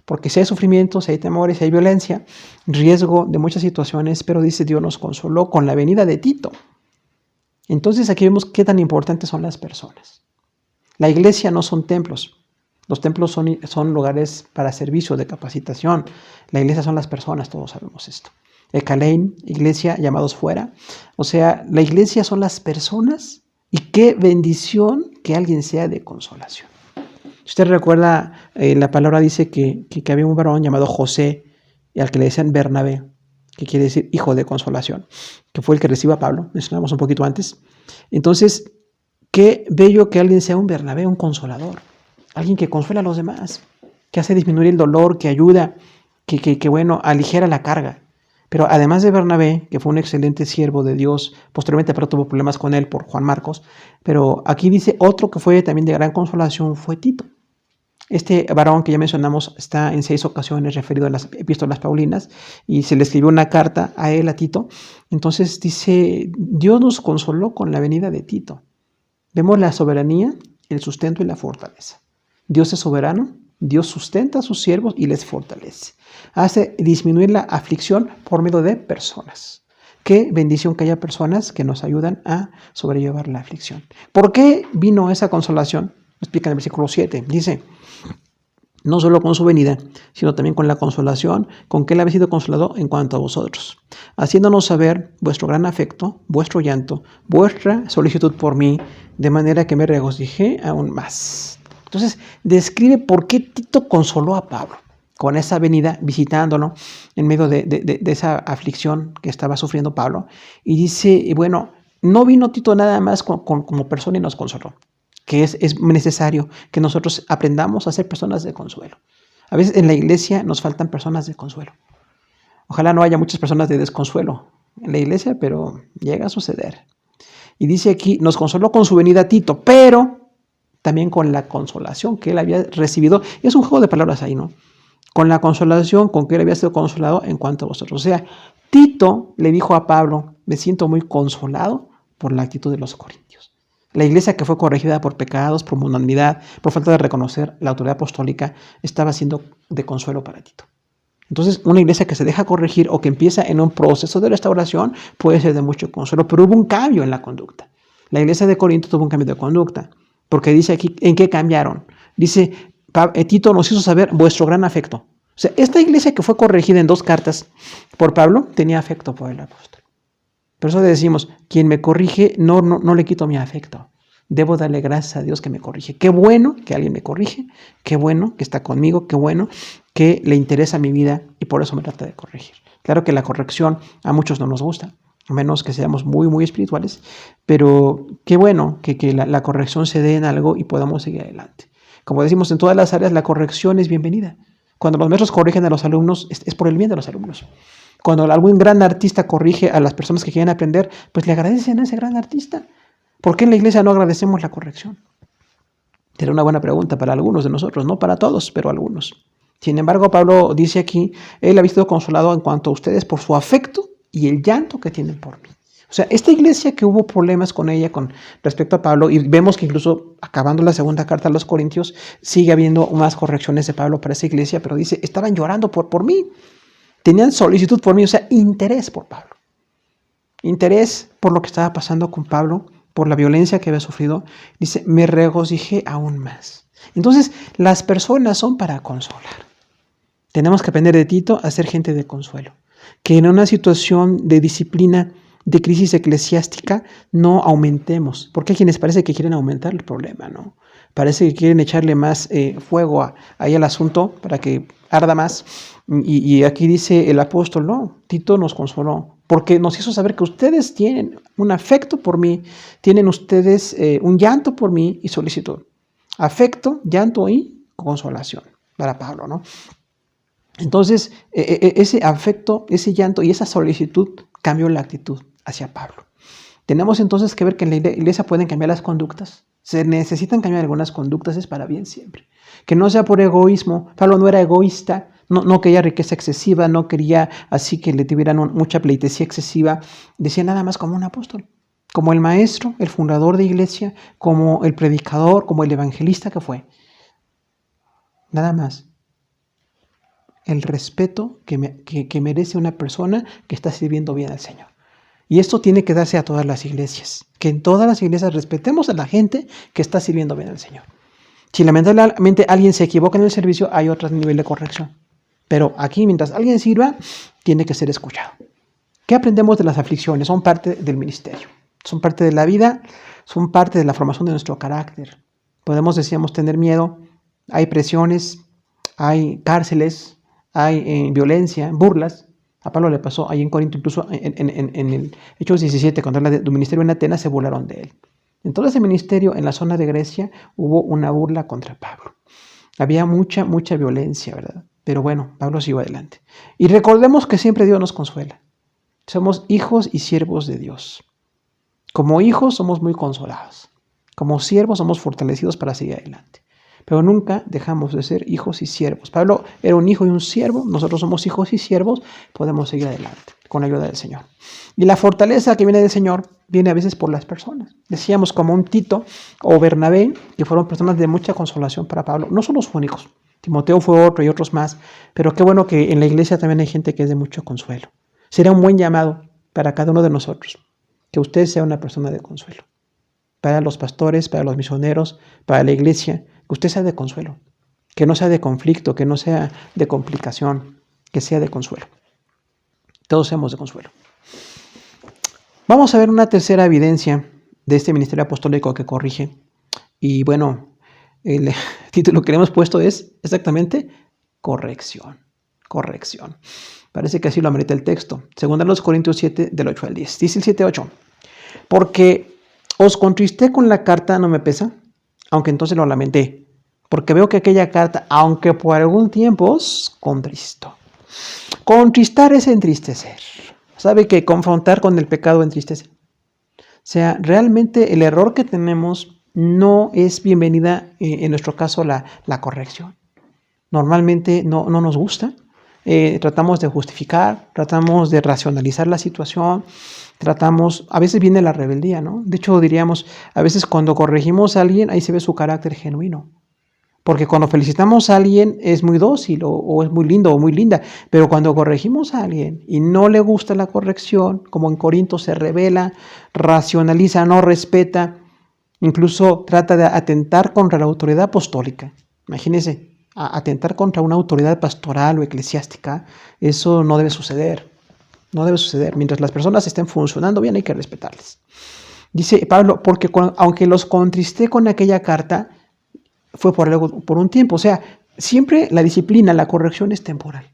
B: Porque si hay sufrimiento, si hay temores, si hay violencia, riesgo de muchas situaciones, pero dice Dios nos consoló con la venida de Tito. Entonces aquí vemos qué tan importantes son las personas. La iglesia no son templos. Los templos son lugares para servicio, de capacitación. La iglesia son las personas, todos sabemos esto. El Kalein, iglesia, llamados fuera. O sea, la iglesia son las personas y qué bendición que alguien sea de consolación. Si usted recuerda, la palabra dice que había un varón llamado José, y al que le decían Bernabé, que quiere decir hijo de consolación, que fue el que recibió a Pablo, mencionamos un poquito antes. Entonces, qué bello que alguien sea un Bernabé, un consolador, alguien que consuela a los demás, que hace disminuir el dolor, que ayuda, que aligera la carga. Pero además de Bernabé, que fue un excelente siervo de Dios, posteriormente pero tuvo problemas con él por Juan Marcos, pero aquí dice otro que fue también de gran consolación fue Tito. Este varón que ya mencionamos está en 6 ocasiones referido a las epístolas paulinas y se le escribió una carta a él, a Tito. Entonces dice, Dios nos consoló con la venida de Tito. Vemos la soberanía, el sustento y la fortaleza. Dios es soberano, Dios sustenta a sus siervos y les fortalece. Hace disminuir la aflicción por medio de personas. Qué bendición que haya personas que nos ayudan a sobrellevar la aflicción. ¿Por qué vino esa consolación? Lo explica en el versículo 7. Dice, no solo con su venida, sino también con la consolación con que él había sido consolado en cuanto a vosotros, haciéndonos saber vuestro gran afecto, vuestro llanto, vuestra solicitud por mí, de manera que me regocijé aún más. Entonces, describe por qué Tito consoló a Pablo con esa venida, visitándolo en medio de esa aflicción que estaba sufriendo Pablo. Y dice, bueno, no vino Tito nada más como persona y nos consoló, que es necesario que nosotros aprendamos a ser personas de consuelo. A veces en la iglesia nos faltan personas de consuelo. Ojalá no haya muchas personas de desconsuelo en la iglesia, pero llega a suceder. Y dice aquí, nos consoló con su venida Tito, pero también con la consolación que él había recibido. Es un juego de palabras ahí, ¿no? Con la consolación con que él había sido consolado en cuanto a vosotros. O sea, Tito le dijo a Pablo, me siento muy consolado por la actitud de los corintios. La iglesia que fue corregida por pecados, por mundanidad, por falta de reconocer la autoridad apostólica, estaba siendo de consuelo para Tito. Entonces, una iglesia que se deja corregir o que empieza en un proceso de restauración puede ser de mucho consuelo, pero hubo un cambio en la conducta. La iglesia de Corinto tuvo un cambio de conducta, porque dice aquí, ¿en qué cambiaron? Dice, Tito nos hizo saber vuestro gran afecto. O sea, esta iglesia que fue corregida en 2 cartas por Pablo tenía afecto por el apóstol. Por eso le decimos, quien me corrige, no le quito mi afecto. Debo darle gracias a Dios que me corrige. Qué bueno que alguien me corrige, qué bueno que está conmigo, qué bueno que le interesa mi vida y por eso me trata de corregir. Claro que la corrección a muchos no nos gusta, a menos que seamos muy, muy espirituales, pero qué bueno que la corrección se dé en algo y podamos seguir adelante. Como decimos, en todas las áreas la corrección es bienvenida. Cuando los maestros corrigen a los alumnos, es por el bien de los alumnos. Cuando algún gran artista corrige a las personas que quieren aprender, pues le agradecen a ese gran artista. ¿Por qué en la iglesia no agradecemos la corrección? Será una buena pregunta para algunos de nosotros, no para todos, pero algunos. Sin embargo, Pablo dice aquí, él ha sido consolado en cuanto a ustedes por su afecto y el llanto que tienen por mí. O sea, esta iglesia que hubo problemas con ella con respecto a Pablo, y vemos que incluso acabando la segunda carta a los Corintios, sigue habiendo más correcciones de Pablo para esa iglesia, pero dice, estaban llorando por mí, tenían solicitud por mí, o sea, interés por Pablo. Interés por lo que estaba pasando con Pablo, por la violencia que había sufrido. Dice, me regocijé aún más. Entonces, las personas son para consolar. Tenemos que aprender de Tito a ser gente de consuelo. Que en una situación de disciplina, de crisis eclesiástica, no aumentemos. Porque hay quienes parece que quieren aumentar el problema, ¿no? Parece que quieren echarle más fuego ahí al asunto para que arda más. Y aquí dice el apóstol, no, Tito nos consoló, porque nos hizo saber que ustedes tienen un afecto por mí, tienen ustedes un llanto por mí y solicitud. Afecto, llanto y consolación para Pablo, ¿no? Entonces, ese afecto, ese llanto y esa solicitud cambió la actitud hacia Pablo. Tenemos entonces que ver que en la iglesia pueden cambiar las conductas. Se necesitan cambiar algunas conductas, es para bien siempre. Que no sea por egoísmo. Pablo no era egoísta, no quería riqueza excesiva, no quería así que le tuvieran mucha pleitesía excesiva. Decía nada más como un apóstol, como el maestro, el fundador de iglesia, como el predicador, como el evangelista que fue. Nada más. El respeto que merece una persona que está sirviendo bien al Señor. Y esto tiene que darse a todas las iglesias. Que en todas las iglesias respetemos a la gente que está sirviendo bien al Señor. Si lamentablemente alguien se equivoca en el servicio, hay otro nivel de corrección. Pero aquí, mientras alguien sirva, tiene que ser escuchado. ¿Qué aprendemos de las aflicciones? Son parte del ministerio. Son parte de la vida, son parte de la formación de nuestro carácter. Podemos, decíamos, tener miedo. Hay presiones, hay cárceles, hay violencia, burlas. A Pablo le pasó ahí en Corinto, incluso en el Hechos 17, cuando habla de ministerio en Atenas, se burlaron de él. En todo ese ministerio, en la zona de Grecia, hubo una burla contra Pablo. Había mucha violencia, ¿verdad? Pero bueno, Pablo siguió adelante. Y recordemos que siempre Dios nos consuela. Somos hijos y siervos de Dios. Como hijos somos muy consolados. Como siervos somos fortalecidos para seguir adelante. Pero nunca dejamos de ser hijos y siervos. Pablo era un hijo y un siervo. Nosotros somos hijos y siervos. Podemos seguir adelante con la ayuda del Señor. Y la fortaleza que viene del Señor viene a veces por las personas. Decíamos como un Tito o Bernabé, que fueron personas de mucha consolación para Pablo. No son los únicos. Timoteo fue otro y otros más. Pero qué bueno que en la iglesia también hay gente que es de mucho consuelo. Será un buen llamado para cada uno de nosotros que usted sea una persona de consuelo. Para los pastores, para los misioneros, para la iglesia, que usted sea de consuelo. que no sea de conflicto, que no sea de complicación, que sea de consuelo. Todos seamos de consuelo. Vamos a ver una tercera evidencia de este ministerio apostólico que corrige. Y bueno, el título que le hemos puesto es exactamente corrección. Corrección. Parece que así lo amerita el texto. Segunda los Corintios 7, del 8 al 10. Dice el 7:8. Porque os contristé con la carta, no me pesa, aunque entonces lo lamenté. Porque veo que aquella carta, aunque por algún tiempo, os contristó. Contristar es entristecer. ¿Sabe que confrontar con el pecado entristece? O sea, realmente el error que tenemos no es bienvenida, en nuestro caso, la corrección. Normalmente no nos gusta. Tratamos de justificar, tratamos de racionalizar la situación, a veces viene la rebeldía, ¿no? De hecho, diríamos, a veces cuando corregimos a alguien, ahí se ve su carácter genuino. Porque cuando felicitamos a alguien es muy dócil o es muy lindo o muy linda, pero cuando corregimos a alguien y no le gusta la corrección, como en Corinto se revela, racionaliza, no respeta, incluso trata de atentar contra la autoridad apostólica. Imagínense, atentar contra una autoridad pastoral o eclesiástica, eso no debe suceder. No debe suceder. Mientras las personas estén funcionando bien, hay que respetarles. Dice Pablo, porque aunque los contristé con aquella carta, fue por un tiempo. O sea, siempre la disciplina, la corrección es temporal.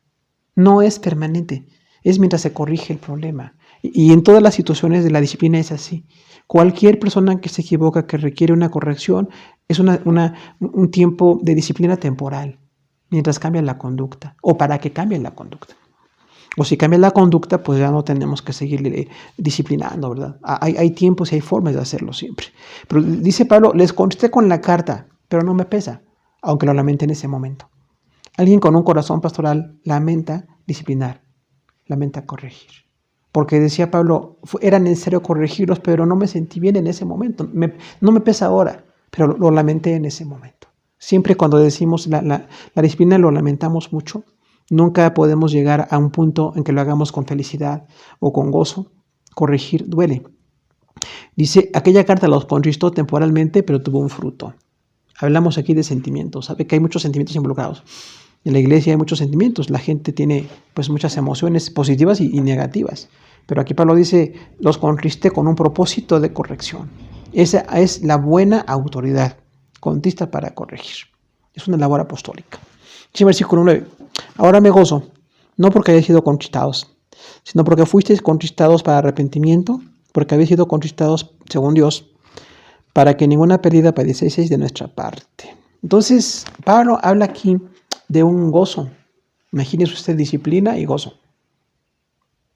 B: No es permanente. Es mientras se corrige el problema. Y en todas las situaciones de la disciplina es así. Cualquier persona que se equivoca, que requiere una corrección, es un tiempo de disciplina temporal, mientras cambia la conducta, o para que cambie la conducta. O si cambia la conducta, pues ya no tenemos que seguir disciplinando, ¿verdad? Hay tiempos y hay formas de hacerlo siempre. Pero dice Pablo, les contesté con la carta, pero no me pesa, aunque lo lamente en ese momento. Alguien con un corazón pastoral lamenta disciplinar, lamenta corregir. Porque decía Pablo, era necesario corregirlos, pero no me sentí bien en ese momento. No me pesa ahora, pero lo lamenté en ese momento. Siempre cuando decimos la disciplina lo lamentamos mucho. Nunca podemos llegar a un punto en que lo hagamos con felicidad o con gozo. Corregir duele. Dice, aquella carta los contristó temporalmente, pero tuvo un fruto. Hablamos aquí de sentimientos. Sabe que hay muchos sentimientos involucrados. En la iglesia hay muchos sentimientos. La gente tiene pues muchas emociones positivas y negativas. Pero aquí Pablo dice, los contristé con un propósito de corrección. Esa es la buena autoridad. Contrista para corregir. Es una labor apostólica. Dice versículo 9. Ahora me gozo, no porque hayáis sido contristados, sino porque fuisteis contristados para arrepentimiento, porque habéis sido contristados según Dios, para que ninguna pérdida padecieseis de nuestra parte. Entonces, Pablo habla aquí de un gozo. Imagínese usted disciplina y gozo.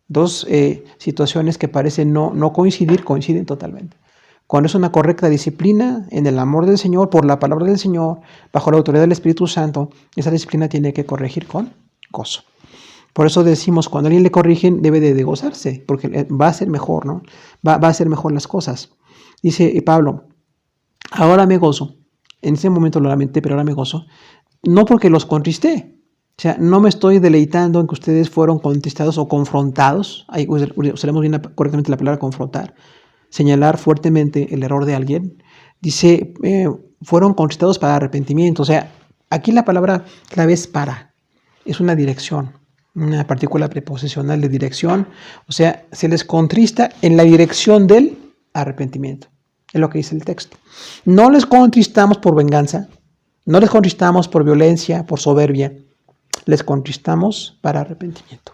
B: Dos situaciones que parecen no coincidir, coinciden totalmente. Cuando es una correcta disciplina en el amor del Señor, por la palabra del Señor, bajo la autoridad del Espíritu Santo, esa disciplina tiene que corregir con gozo. Por eso decimos, cuando a alguien le corrigen, debe de gozarse, porque va a ser mejor, ¿no? Va a hacer mejor las cosas. Dice Pablo, ahora me gozo. En ese momento lo lamenté, pero ahora me gozo. No porque los contristé. O sea, no me estoy deleitando en que ustedes fueron contristados o confrontados. Ahí usaremos bien correctamente la palabra confrontar. Señalar fuertemente el error de alguien. Dice, fueron contristados para arrepentimiento. O sea, aquí la palabra clave es para. Es una dirección, una partícula preposicional de dirección. O sea, se les contrista en la dirección del arrepentimiento. Es lo que dice el texto. No les contristamos por venganza. No les contristamos por violencia, por soberbia. Les contristamos para arrepentimiento.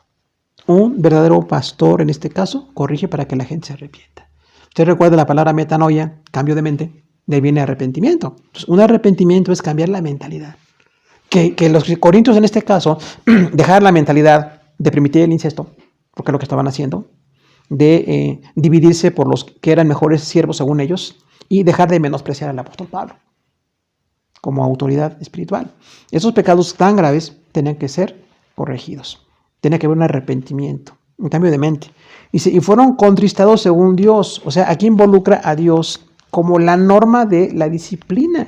B: Un verdadero pastor, en este caso, corrige para que la gente se arrepienta. Usted recuerda la palabra metanoia, cambio de mente, de ahí viene arrepentimiento. Entonces, un arrepentimiento es cambiar la mentalidad. Que los corintios en este caso, dejar la mentalidad de permitir el incesto, porque es lo que estaban haciendo, de dividirse por los que eran mejores siervos según ellos, y dejar de menospreciar al apóstol Pablo como autoridad espiritual. Esos pecados tan graves tenían que ser corregidos. Tenía que haber un arrepentimiento, un cambio de mente. Y fueron contristados según Dios. O sea, aquí involucra a Dios como la norma de la disciplina.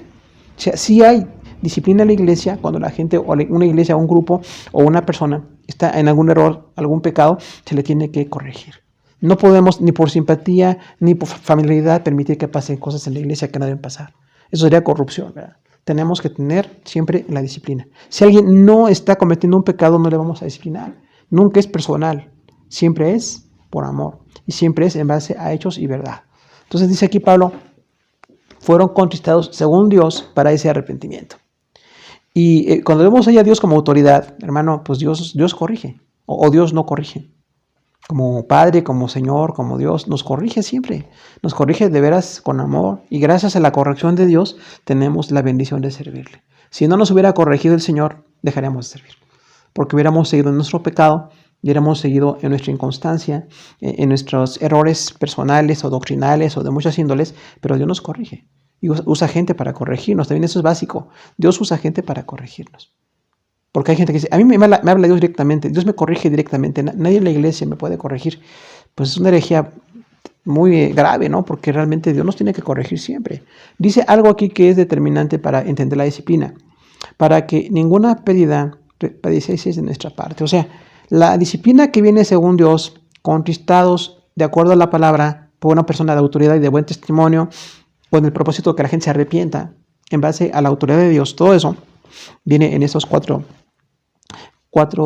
B: O sea, sí hay disciplina en la iglesia cuando la gente, o una iglesia, un grupo, o una persona está en algún error, algún pecado, se le tiene que corregir. No podemos, ni por simpatía, ni por familiaridad, permitir que pasen cosas en la iglesia que no deben pasar. Eso sería corrupción, ¿verdad? tenemos que tener siempre la disciplina. Si alguien no está cometiendo un pecado, no le vamos a disciplinar. Nunca es personal, siempre es por amor y siempre es en base a hechos y verdad. Entonces dice aquí Pablo, fueron contristados según Dios para ese arrepentimiento. Y cuando vemos a Dios como autoridad, hermano, pues Dios corrige o Dios no corrige. Como Padre, como Señor, como Dios, nos corrige siempre. Nos corrige de veras con amor. Y gracias a la corrección de Dios, tenemos la bendición de servirle. Si no nos hubiera corregido el Señor, dejaríamos de servir. Porque hubiéramos seguido en nuestro pecado, hubiéramos seguido en nuestra inconstancia, en nuestros errores personales o doctrinales o de muchas índoles, pero Dios nos corrige. Y usa gente para corregirnos. También eso es básico. Dios usa gente para corregirnos. Porque hay gente que dice, a mí me habla Dios directamente, Dios me corrige directamente, nadie en la iglesia me puede corregir. Pues es una herejía muy grave, ¿no? Porque realmente Dios nos tiene que corregir siempre. Dice algo aquí que es determinante para entender la disciplina, para que ninguna pérdida padeciese de nuestra parte. O sea, la disciplina que viene según Dios, contristados de acuerdo a la palabra, por una persona de autoridad y de buen testimonio, con el propósito de que la gente se arrepienta en base a la autoridad de Dios, todo eso viene en estos cuatro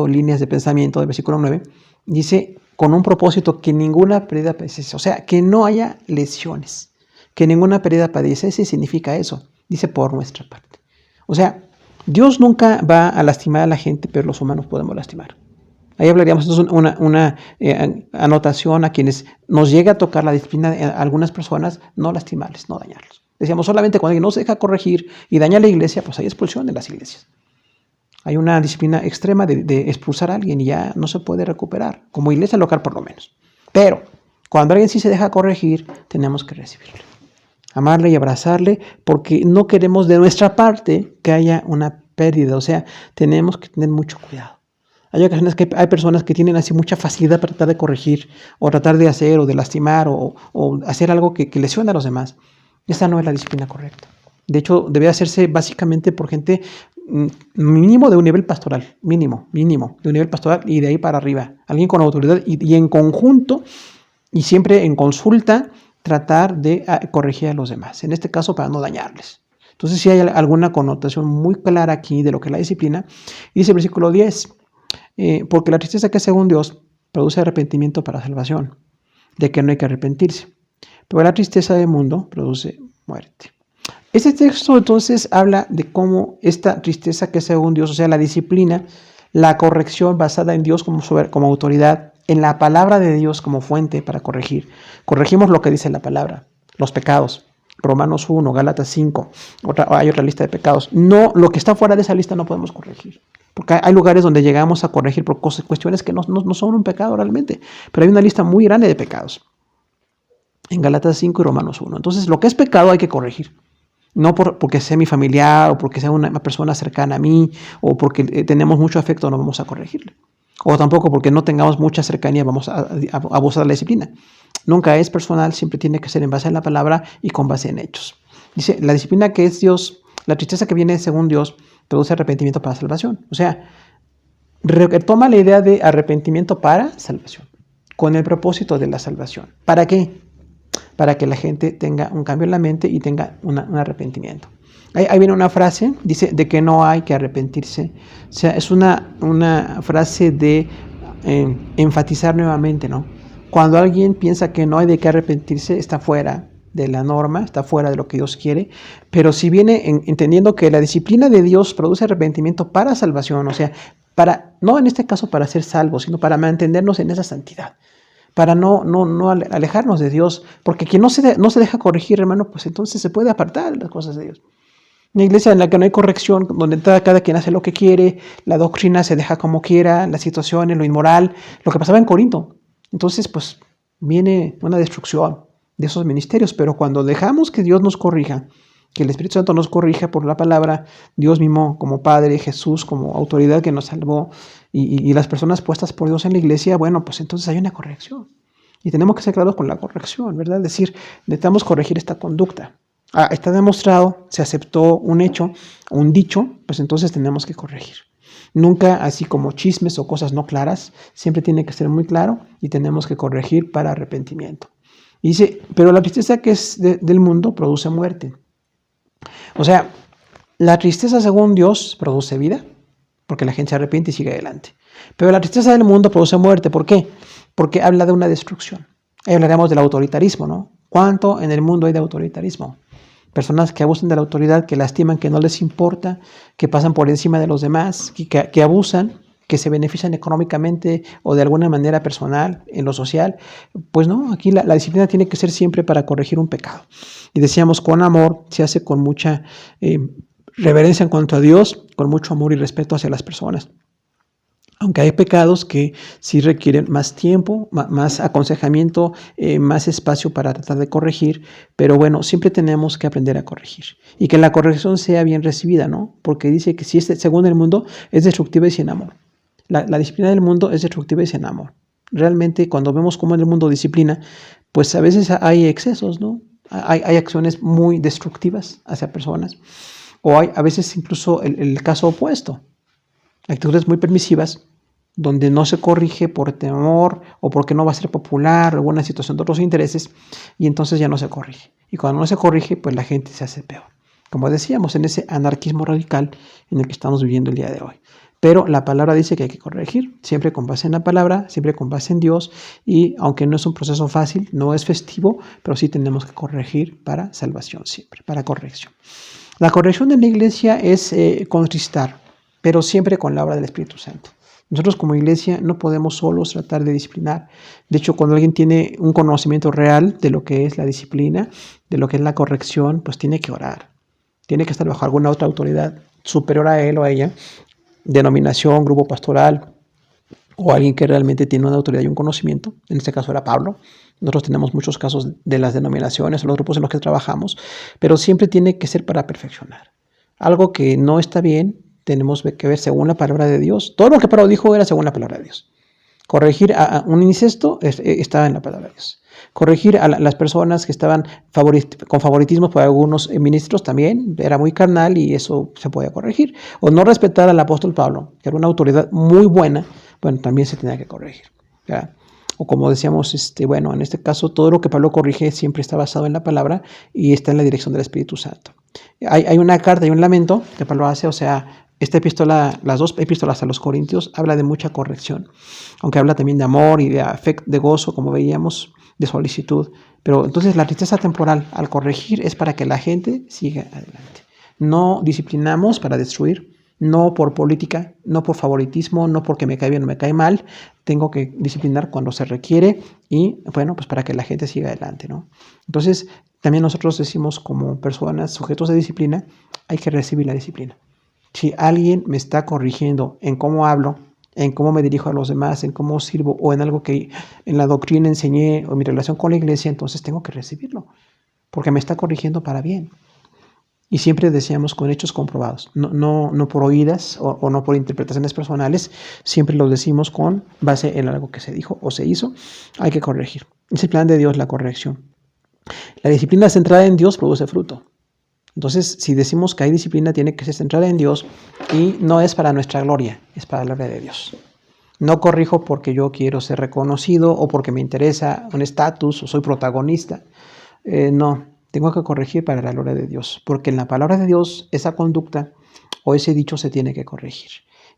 B: líneas de pensamiento del versículo 9, dice, con un propósito que ninguna pérdida padeciese, o sea, que no haya lesiones, que ninguna pérdida padeciese, significa eso, dice por nuestra parte. O sea, Dios nunca va a lastimar a la gente, pero los humanos podemos lastimar. Ahí hablaríamos entonces una anotación a quienes nos llega a tocar la disciplina de algunas personas, no lastimarles, no dañarlos. Decíamos, solamente cuando alguien no se deja corregir y daña a la iglesia, pues hay expulsión de las iglesias. Hay una disciplina extrema de expulsar a alguien y ya no se puede recuperar, como iglesia local por lo menos. Pero cuando alguien sí se deja corregir, tenemos que recibirle, amarle y abrazarle, porque no queremos de nuestra parte que haya una pérdida. O sea, tenemos que tener mucho cuidado. Hay ocasiones que hay personas que tienen así mucha facilidad para tratar de corregir, o tratar de hacer, o de lastimar, o hacer algo que lesione a los demás. Esa no es la disciplina correcta. De hecho, debe hacerse básicamente por gente mínimo de un nivel pastoral, mínimo de un nivel pastoral y de ahí para arriba. Alguien con autoridad y en conjunto y siempre en consulta tratar de corregir a los demás. En este caso, para no dañarles. Entonces, sí hay alguna connotación muy clara aquí de lo que es la disciplina. Y dice el versículo 10, porque la tristeza que según Dios produce arrepentimiento para salvación, de que no hay que arrepentirse. Pero la tristeza del mundo produce muerte. Este texto entonces habla de cómo esta tristeza que según Dios, o sea, la disciplina, la corrección basada en Dios como autoridad, en la palabra de Dios como fuente para corregir. Corregimos lo que dice la palabra, los pecados. Romanos 1, Gálatas 5, hay otra lista de pecados. No, lo que está fuera de esa lista no podemos corregir. Porque hay lugares donde llegamos a corregir por cuestiones que no son un pecado realmente. Pero hay una lista muy grande de pecados. En Gálatas 5 y Romanos 1. Entonces, lo que es pecado hay que corregir. No porque sea mi familiar o porque sea una persona cercana a mí o porque tenemos mucho afecto no vamos a corregirle. O tampoco porque no tengamos mucha cercanía vamos a abusar de la disciplina. Nunca es personal, siempre tiene que ser en base a la palabra y con base en hechos. Dice, la disciplina que es Dios, la tristeza que viene según Dios, produce arrepentimiento para salvación. O sea, retoma la idea de arrepentimiento para salvación, con el propósito de la salvación. ¿Para qué? Para que la gente tenga un cambio en la mente y tenga un arrepentimiento. Ahí viene una frase, dice, de que no hay que arrepentirse. O sea, es una frase de enfatizar nuevamente, ¿no? Cuando alguien piensa que no hay de qué arrepentirse, está fuera de la norma, está fuera de lo que Dios quiere. Pero si viene entendiendo que la disciplina de Dios produce arrepentimiento para salvación, o sea, no en este caso para ser salvos, sino para mantenernos en esa santidad. Para no alejarnos de Dios, porque quien no se deja corregir, hermano, pues entonces se puede apartar de las cosas de Dios. Una iglesia en la que no hay corrección, donde cada quien hace lo que quiere, la doctrina se deja como quiera, las situaciones, lo inmoral, lo que pasaba en Corinto. Entonces, pues, viene una destrucción de esos ministerios, pero cuando dejamos que Dios nos corrija, que el Espíritu Santo nos corrija por la palabra, Dios mismo como Padre, Jesús como autoridad que nos salvó y las personas puestas por Dios en la iglesia, bueno, pues entonces hay una corrección. Y tenemos que ser claros con la corrección, ¿verdad? Es decir, necesitamos corregir esta conducta. Está demostrado, se aceptó un hecho, un dicho, pues entonces tenemos que corregir. Nunca así como chismes o cosas no claras, siempre tiene que ser muy claro y tenemos que corregir para arrepentimiento. Y dice, pero la tristeza que es del mundo produce muerte. O sea, La tristeza, según Dios, produce vida, porque la gente se arrepiente y sigue adelante. Pero la tristeza del mundo produce muerte. ¿Por qué? Porque habla de una destrucción. Ahí hablaremos del autoritarismo, ¿no? ¿Cuánto en el mundo hay de autoritarismo? Personas que abusan de la autoridad, que lastiman, que no les importa, que pasan por encima de los demás, que abusan, que se benefician económicamente o de alguna manera personal, en lo social. Pues no, aquí la disciplina tiene que ser siempre para corregir un pecado. Y decíamos, con amor, se hace con mucha reverencia en cuanto a Dios, con mucho amor y respeto hacia las personas. Aunque hay pecados que sí requieren más tiempo, más aconsejamiento, más espacio para tratar de corregir, pero bueno, siempre tenemos que aprender a corregir y que la corrección sea bien recibida, ¿no? Porque dice que si es según el mundo, es destructiva y sin amor. La disciplina del mundo es destructiva y sin amor. Realmente, cuando vemos cómo en el mundo disciplina, pues a veces hay excesos, ¿no? Hay acciones muy destructivas hacia personas, o hay a veces incluso el caso opuesto. Actitudes muy permisivas, donde no se corrige por temor o porque no va a ser popular o alguna situación de otros intereses, y entonces ya no se corrige. Y cuando no se corrige, pues la gente se hace peor. Como decíamos, en ese anarquismo radical en el que estamos viviendo el día de hoy. Pero la palabra dice que hay que corregir, siempre con base en la palabra, siempre con base en Dios, y aunque no es un proceso fácil, no es festivo, pero sí tenemos que corregir para salvación siempre, para corrección. La corrección de la iglesia es contristar, pero siempre con la obra del Espíritu Santo. Nosotros como iglesia no podemos solos tratar de disciplinar. De hecho, cuando alguien tiene un conocimiento real de lo que es la disciplina, de lo que es la corrección, pues tiene que orar. Tiene que estar bajo alguna otra autoridad superior a él o a ella, denominación, grupo pastoral, o alguien que realmente tiene una autoridad y un conocimiento. En este caso era Pablo. Nosotros tenemos muchos casos de las denominaciones o los grupos en los que trabajamos, pero siempre tiene que ser para perfeccionar. Algo que no está bien, tenemos que ver según la palabra de Dios. Todo lo que Pablo dijo era según la palabra de Dios. Corregir a un incesto estaba en la palabra de Dios. Corregir a las personas que estaban con favoritismo por algunos ministros también era muy carnal y eso se podía corregir. O no respetar al apóstol Pablo, que era una autoridad muy buena, bueno, también se tenía que corregir. ¿Ya? O como decíamos, bueno, en este caso todo lo que Pablo corrige siempre está basado en la palabra y está en la dirección del Espíritu Santo. Hay una carta y un lamento que Pablo hace, o sea, esta epístola, las dos epístolas a los Corintios, habla de mucha corrección, aunque habla también de amor y de afecto, de gozo, como veíamos, de solicitud. Pero entonces la tristeza temporal al corregir es para que la gente siga adelante. No disciplinamos para destruir, no por política, no por favoritismo, no porque me cae bien o me cae mal. Tengo que disciplinar cuando se requiere y, bueno, pues para que la gente siga adelante, ¿no? Entonces, también nosotros decimos como personas sujetos de disciplina, hay que recibir la disciplina. Si alguien me está corrigiendo en cómo hablo, en cómo me dirijo a los demás, en cómo sirvo o en algo que en la doctrina enseñé o en mi relación con la iglesia, entonces tengo que recibirlo, porque me está corrigiendo para bien. Y siempre decíamos con hechos comprobados, no por oídas o no por interpretaciones personales, siempre lo decimos con base en algo que se dijo o se hizo, hay que corregir. Es el plan de Dios la corrección. La disciplina centrada en Dios produce fruto. Entonces, si decimos que hay disciplina, tiene que ser centrada en Dios y no es para nuestra gloria, es para la gloria de Dios. No corrijo porque yo quiero ser reconocido o porque me interesa un estatus o soy protagonista. No, tengo que corregir para la gloria de Dios, porque en la palabra de Dios esa conducta o ese dicho se tiene que corregir.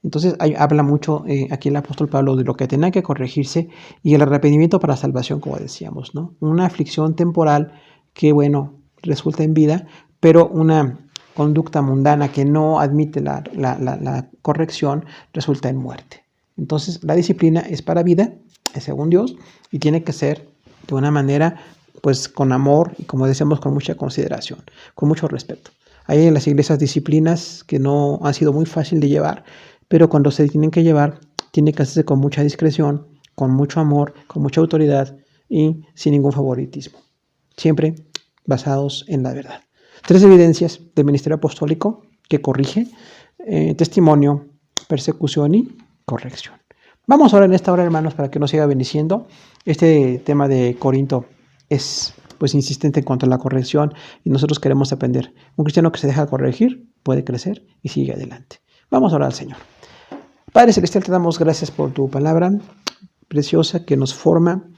B: Entonces habla mucho aquí el apóstol Pablo de lo que tenía que corregirse y el arrepentimiento para salvación, como decíamos, ¿no? Una aflicción temporal que, bueno, resulta en vida, pero una conducta mundana que no admite la corrección resulta en muerte. Entonces, la disciplina es para vida, es según Dios, y tiene que ser de una manera, pues, con amor y, como decíamos, con mucha consideración, con mucho respeto. Hay en las iglesias disciplinas que no han sido muy fácil de llevar, pero cuando se tienen que llevar, tiene que hacerse con mucha discreción, con mucho amor, con mucha autoridad y sin ningún favoritismo. Siempre basados en la verdad. 3 evidencias del ministerio apostólico que corrige: testimonio, persecución y corrección. Vamos ahora en esta hora, hermanos, para que nos siga bendiciendo. Este tema de Corinto es, pues, insistente en cuanto a la corrección y nosotros queremos aprender. Un cristiano que se deja corregir puede crecer y sigue adelante. Vamos a orar al Señor. Padre Celestial, te damos gracias por tu palabra preciosa que nos forma.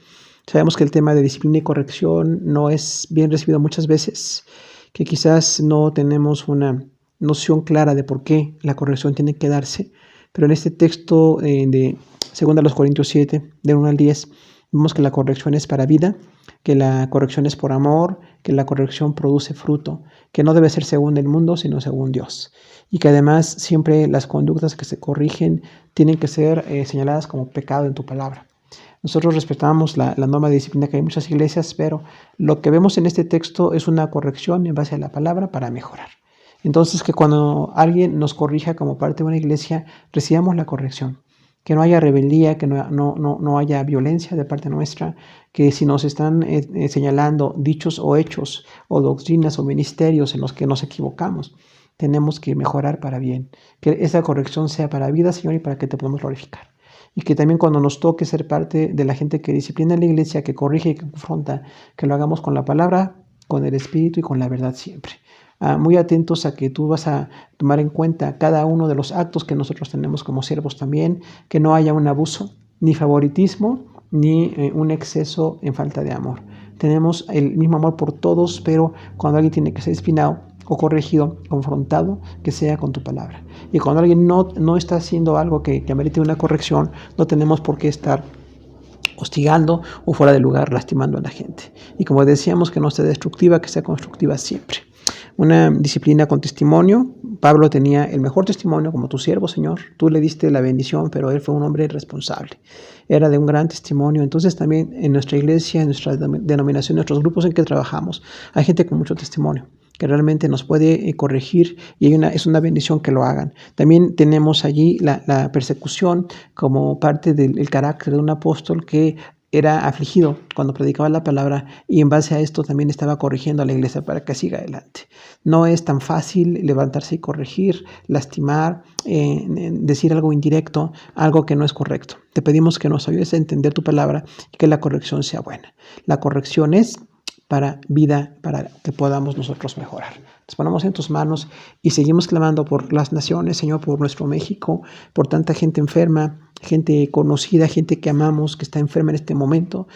B: Sabemos que el tema de disciplina y corrección no es bien recibido muchas veces, que quizás no tenemos una noción clara de por qué la corrección tiene que darse, pero en este texto de 2 Corintios 7, del 1 al 10, vemos que la corrección es para vida, que la corrección es por amor, que la corrección produce fruto, que no debe ser según el mundo, sino según Dios. Y que además siempre las conductas que se corrigen tienen que ser señaladas como pecado en tu palabra. Nosotros respetamos la norma de disciplina que hay en muchas iglesias, pero lo que vemos en este texto es una corrección en base a la palabra para mejorar. Entonces, que cuando alguien nos corrija como parte de una iglesia, recibamos la corrección. Que no haya rebeldía, que no haya violencia de parte nuestra, que si nos están señalando dichos o hechos o doctrinas o ministerios en los que nos equivocamos, tenemos que mejorar para bien. Que esa corrección sea para vida, Señor, y para que te podamos glorificar. Y que también cuando nos toque ser parte de la gente que disciplina en la iglesia, que corrige y que confronta, que lo hagamos con la palabra, con el Espíritu y con la verdad siempre. Muy atentos a que tú vas a tomar en cuenta cada uno de los actos que nosotros tenemos como siervos también, que no haya un abuso, ni favoritismo, ni un exceso en falta de amor. Tenemos el mismo amor por todos, pero cuando alguien tiene que ser disciplinado o corregido, confrontado, que sea con tu palabra. Y cuando alguien no está haciendo algo que amerite una corrección, no tenemos por qué estar hostigando o fuera de lugar lastimando a la gente. Y como decíamos, que no sea destructiva, que sea constructiva siempre. Una disciplina con testimonio. Pablo tenía el mejor testimonio como tu siervo, Señor. Tú le diste la bendición, pero él fue un hombre responsable. Era de un gran testimonio. Entonces también en nuestra iglesia, en nuestra denominación, en nuestros grupos en que trabajamos, hay gente con mucho testimonio que realmente nos puede corregir y es una bendición que lo hagan. También tenemos allí la persecución como parte del carácter de un apóstol que era afligido cuando predicaba la palabra y en base a esto también estaba corrigiendo a la iglesia para que siga adelante. No es tan fácil levantarse y corregir, lastimar, decir algo indirecto, algo que no es correcto. Te pedimos que nos ayudes a entender tu palabra y que la corrección sea buena. La corrección es para vida, para que podamos nosotros mejorar. Nos ponemos en tus manos y seguimos clamando por las naciones, Señor, por nuestro México, por tanta gente enferma, gente conocida, gente que amamos, que está enferma en este momento,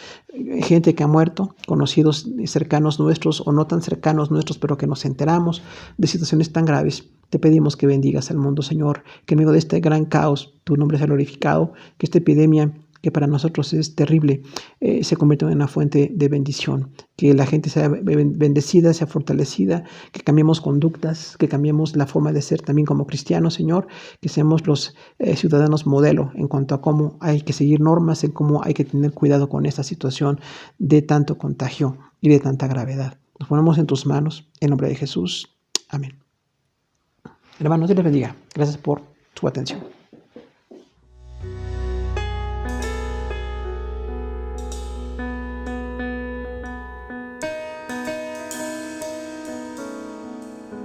B: gente que ha muerto, conocidos cercanos nuestros o no tan cercanos nuestros, pero que nos enteramos de situaciones tan graves. Te pedimos que bendigas al mundo, Señor, que en medio de este gran caos tu nombre sea glorificado, que esta epidemia que para nosotros es terrible, se convierte en una fuente de bendición, que la gente sea bendecida, sea fortalecida, que cambiemos conductas, que cambiemos la forma de ser también como cristianos, Señor, que seamos los ciudadanos modelo en cuanto a cómo hay que seguir normas, en cómo hay que tener cuidado con esta situación de tanto contagio y de tanta gravedad. Nos ponemos en tus manos, en nombre de Jesús. Amén. Hermanos, Dios les bendiga. Gracias por su atención.